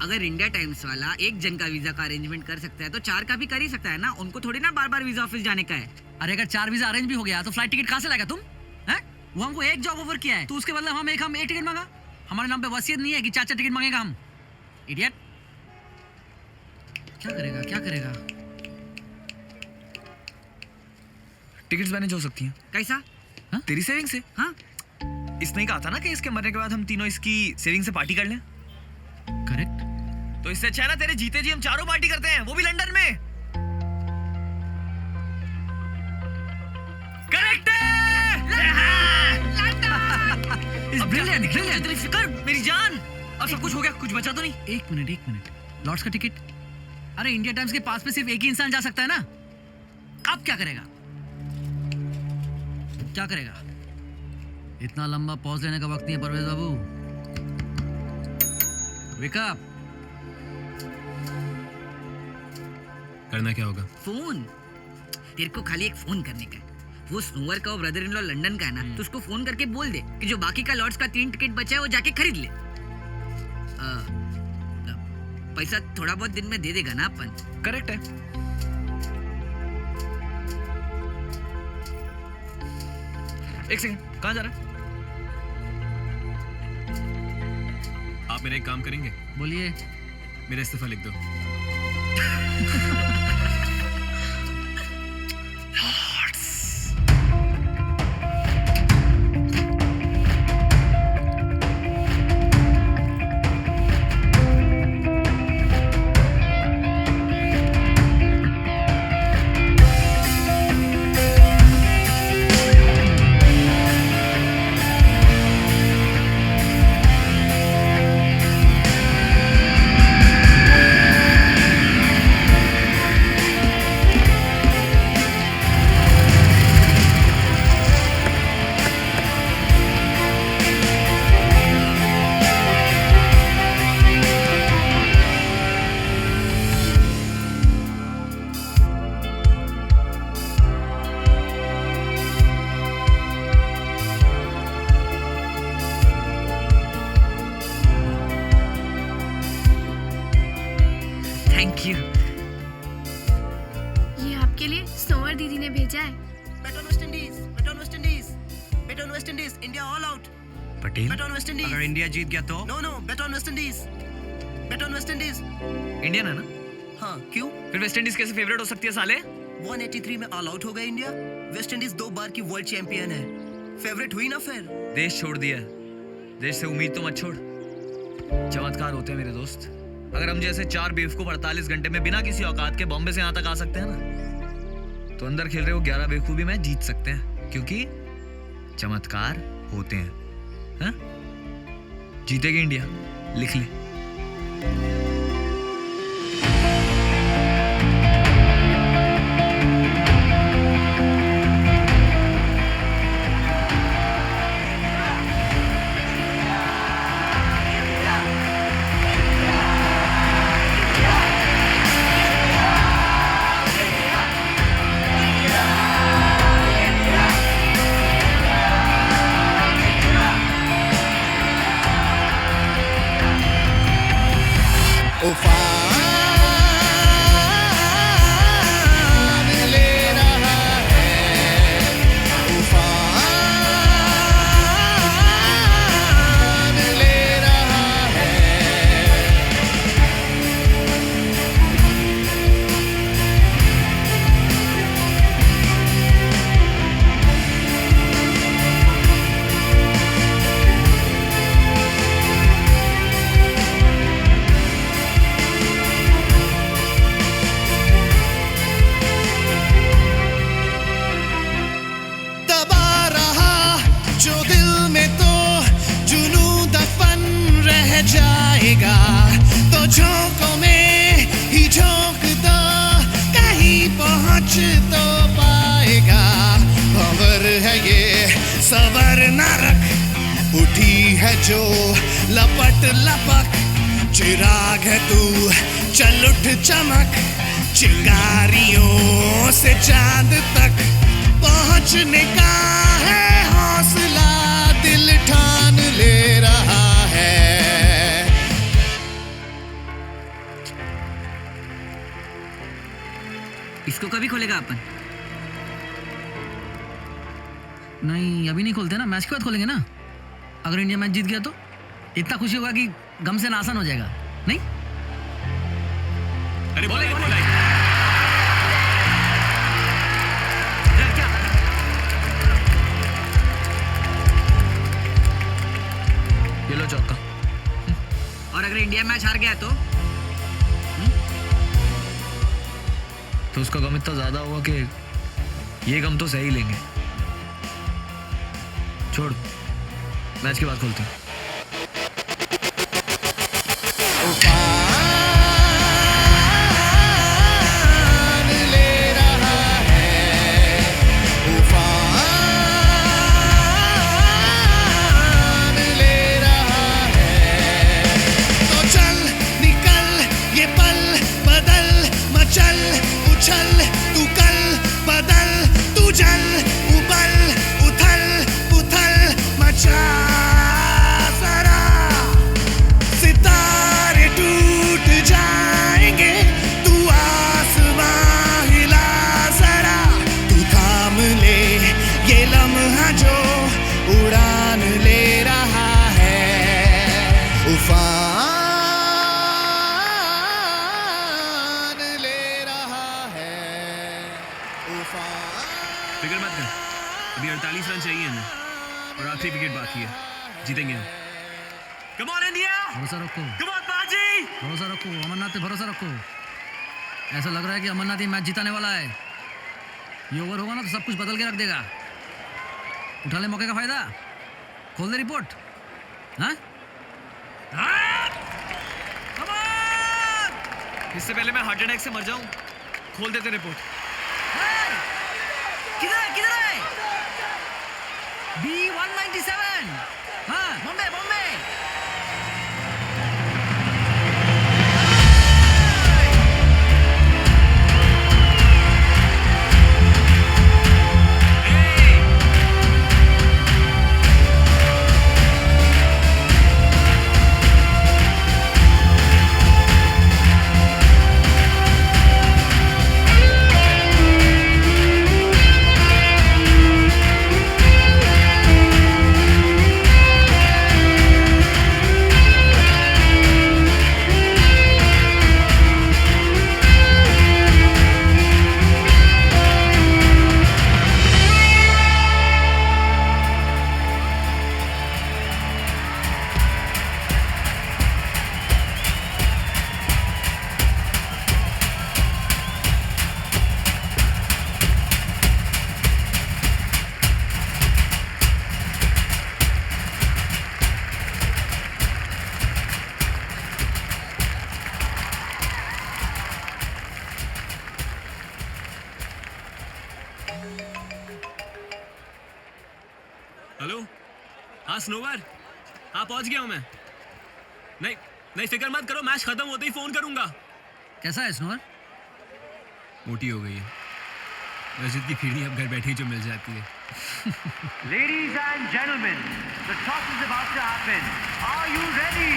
अगर इंडिया टाइम्स वाला एक जन का वीजा का अरेंजमेंट कर सकता है तो 4 का भी कर ही सकता है ना। उनको थोड़ी ना बार बार वीजा ऑफिस जाने का है। अरे अगर 4 वीजा अरेंज भी हो गया तो फ्लाइट टिकट कहाँ से लाएगा तुम? हैं? वो हमको एक जॉब ऑफर किया है तो उसके बदले हम एक टिकट मांगा। हमारे नाम पे वसीयत नहीं है कि 4 टिकट मांगेगा हम। इडियट। क्या करेगा? टिकट्स मैनेज हो सकती हैं। कैसा? तेरी सेविंग से। हाँ इसने ही कहा था ना कि इसके मरने के बाद हम तीनों इसकी सेविंग से पार्टी कर लें। करेक्ट। तो इससे अच्छा है ना तेरे जीते जी हम चारों पार्टी करते हैं, वो भी लंदन में। करेक्ट है। It's brilliant, brilliant. तेरी फिक्र मेरी जान। अब सब कुछ हो गया, कुछ बचा तो नहीं? एक मिनट। लॉर्ड्स का टिकट, अरे इंडिया टाइम्स के पास में सिर्फ एक ही इंसान जा सकता है ना। अब क्या करेगा? इतना लंबा पॉज लेने का वक्त नहीं है परवेज बाबू। Wake up. करना क्या होगा? फोन। तेरे को खाली एक फोन करने का है। वो स्नोवर का ब्रदर इन लॉ लंदन का है ना, तो उसको फोन करके बोल दे कि जो बाकी का लॉर्ड्स का 3 टिकट बचा है वो जाके खरीद ले। पैसा थोड़ा बहुत दिन में दे देगा ना अपन। करेक्ट है। एक सेकंड, कहाँ जा रहा है? आप मेरा एक काम करेंगे? बोलिए। मेरा इस्तीफा लिख दो। Thank you. ये आपके लिए स्नोवर दीदी ने भेजा है। Bet on West Indies, bet on West Indies, bet on West Indies, India all out. Patel, Bet on West Indies. अगर इंडिया जीत गया तो? No, bet on West Indies. Bet on West Indies. Indian है ना? हाँ, क्यों? फिर वेस्ट इंडीज कैसे फेवरेट हो सकती है साले? 183 में ऑल आउट हो गया इंडिया। वेस्ट इंडीज 2 बार की वर्ल्ड चैंपियन है। फेवरेट हुई ना फिर? देश छोड़ दिया, देश से उम्मीद तो मत छोड़। चमत्कार होते हैं मेरे दोस्त। अगर हम जैसे 4 बेवकूफ 48 घंटे में बिना किसी औकात के बॉम्बे से यहाँ तक आ सकते हैं ना, तो अंदर खेल रहे वो 11 बेवकूफ भी मैच जीत सकते हैं, क्योंकि चमत्कार होते हैं। हाँ? जीतेगी इंडिया, लिख ले। उफान ले रहा है, उफान ले रहा है। दबा रहा जो दिल में तो जुनू दफन रह जाएगा, तो झोंकों में ही झोंक दो, कहीं पहुंच तो पाएगा। खबर है ये सबर न रख, उठी है जो लपट लपक, चिराग है तू चल उठ चमक, चिंगारियों से चांद तक पहुंचने का है हौसला, दिल ठान ले रहा है। इसको कभी खोलेगा अपन? नहीं, अभी नहीं खोलते ना, मैच के बाद खोलेंगे ना। अगर इंडिया मैच जीत गया तो इतना खुशी होगा कि गम से नासन हो जाएगा, नहीं? अरे बोले अगर इंडिया मैच हार गया तो उसका गम इतना ज्यादा होगा कि ये गम तो सही लेंगे। छोड़, मैच के बाद खोलते हैं। फिक्र मत कर, अभी 48 रन चाहिए हमें और आखिरी विकेट बाकी है, जीतेंगे हम। कम ऑन इंडिया, भरोसा रखो, कम ऑन बाजी, भरोसा रखो, अमरनाथ पे भरोसा रखो। ऐसा लग रहा है कि अमरनाथ ही मैच जिताने वाला है। ये ओवर होगा ना तो सब कुछ बदल के रख देगा। उठा ले मौके का फायदा, खोल दे रिपोर्ट। हाँ? इससे पहले मैं हार्ट अटैक से मर जाऊं, खोल देते रिपोर्ट। किधर है? B197। हाँ, बॉम्बे। हेलो, हाँ स्नोवर, हाँ पहुंच गया हूँ मैं। नहीं फिक्र मत करो, मैच खत्म होते ही फोन करूंगा। कैसा है स्नोवर? मोटी हो गई है, मस्जिद की खिड़की अब घर बैठे ही जो मिल जाती है। Ladies and gentlemen, the toss is about to happen. Are you ready?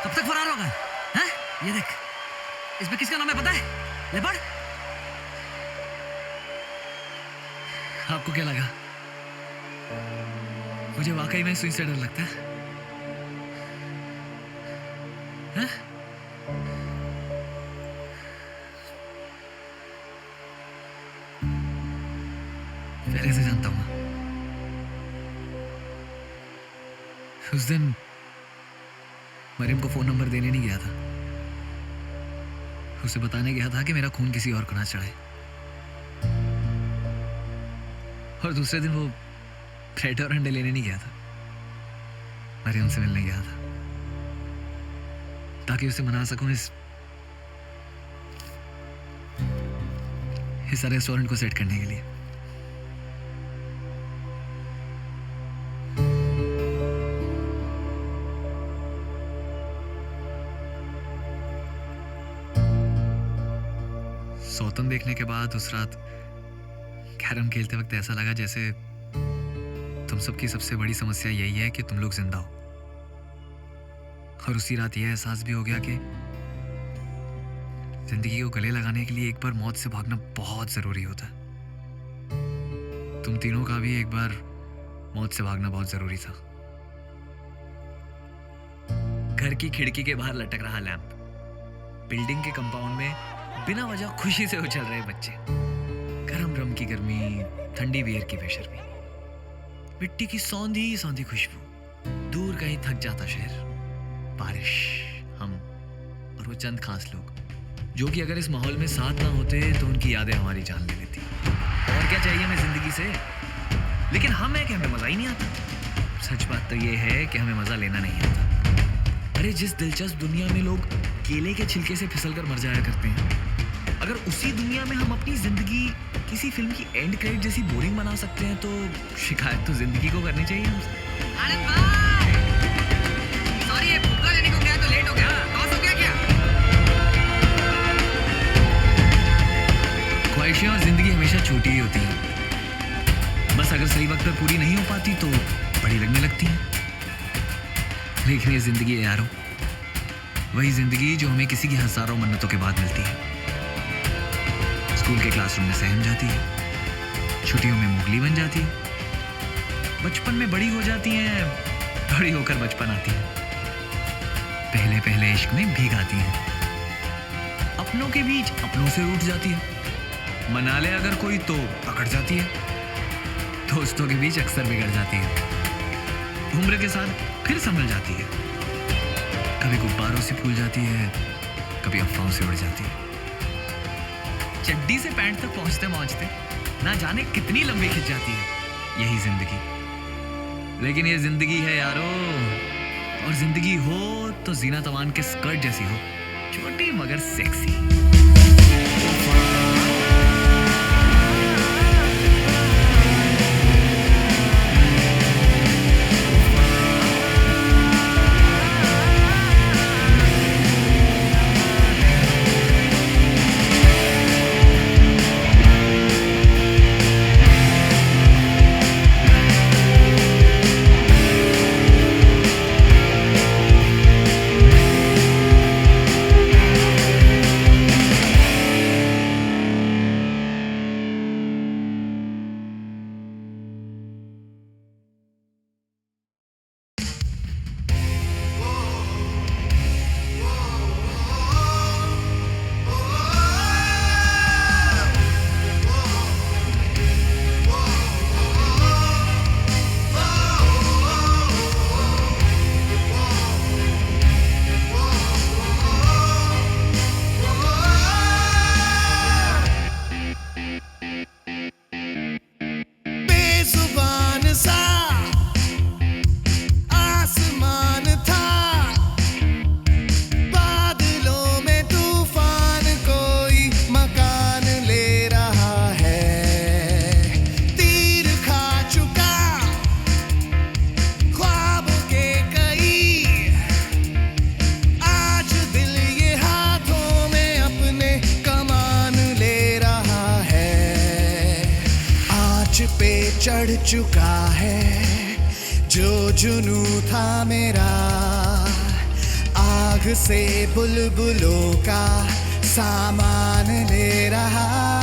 कब तक फरार होगा? हैं? ये देख, इसमें किसका नाम है पता है? लेपर्ड? आपको क्या लगा? मुझे वाकई में सुई से डर लगता है। हैं? पहले से जानता हूँ। उस दिन मरियम को फोन नंबर देने नहीं गया था। उसे बताने गया था कि मेरा खून किसी और को ना चढ़े। और दूसरे दिन वो ब्रेड और अंडे लेने नहीं गया था, मरियम से मिलने गया था, ताकि उसे मना सकूं इस रेस्टोरेंट को सेट करने के लिए। सौतन देखने के बाद उस रात कैरम खेलते वक्त ऐसा लगा जैसे तुम सबकी सबसे बड़ी समस्या यही है कि तुम लोग जिंदा हो। और उसी रात यह एहसास भी हो गया कि जिंदगी को गले लगाने के लिए एक बार मौत से भागना बहुत जरूरी होता है। तुम तीनों का भी एक बार मौत से भागना बहुत जरूरी था। घर की खिड़की के बाहर लटक रहा लैंप, बिल्डिंग के कंपाउंड में बिना वजह खुशी से उछल रहे बच्चे, गरम रम की गर्मी, ठंडी बियर की बेशर्मी, मिट्टी की सौंधी सौंधी खुशबू, दूर कहीं थक जाता शहर, बारिश, हम और वो चंद खास लोग जो कि अगर इस माहौल में साथ ना होते तो उनकी यादें हमारी जान ले लेती। और क्या चाहिए हमें जिंदगी से? लेकिन हम है कि हमें मजा ही नहीं आता। सच बात तो ये है कि हमें मजा लेना नहीं आता। अरे जिस दिलचस्प दुनिया में लोग केले के छिलके से फिसलकर मर जाया करते हैं, अगर उसी दुनिया में हम अपनी जिंदगी किसी फिल्म की एंड क्रेडिट जैसी बोरिंग बना सकते हैं तो शिकायत तो जिंदगी को करनी चाहिए हमसे। आनंद भाई, सॉरी ये फुग्गा लेने को गया तो लेट हो गया। टॉस हो गया क्या? ख्वाहिशें और जिंदगी हमेशा छोटी ही होती है, बस अगर सही वक्त पर पूरी नहीं हो पाती तो बड़ी लगने लगती है। लेकिन ये जिंदगी है यारो, वही जिंदगी जो हमें किसी की हजारों मन्नतों के बाद मिलती है। स्कूल के क्लासरूम में सहम जाती है, छुट्टियों में मुगली बन जाती है, बचपन में बड़ी हो जाती हैं, बड़ी होकर बचपन आती है, पहले पहले इश्क में भीग आती है, अपनों के बीच अपनों से रूठ जाती है, मना ले अगर कोई तो पकड़ जाती है, दोस्तों के बीच अक्सर बिगड़ जाती है, उम्र के साथ फिर संभल जाती है, कभी गुब्बारों से फूल जाती है, कभी अफवाहों से उड़ जाती है, चड्डी से पैंट तक पहुंचते पहुंचते ना जाने कितनी लंबी खिंच जाती है। यही जिंदगी। लेकिन ये जिंदगी है यारो, और जिंदगी हो तो जीनत अमान के स्कर्ट जैसी हो, छोटी मगर सेक्सी। चढ़ चुका है जो जुनू था मेरा, आग से बुलबुलों का सामान ले रहा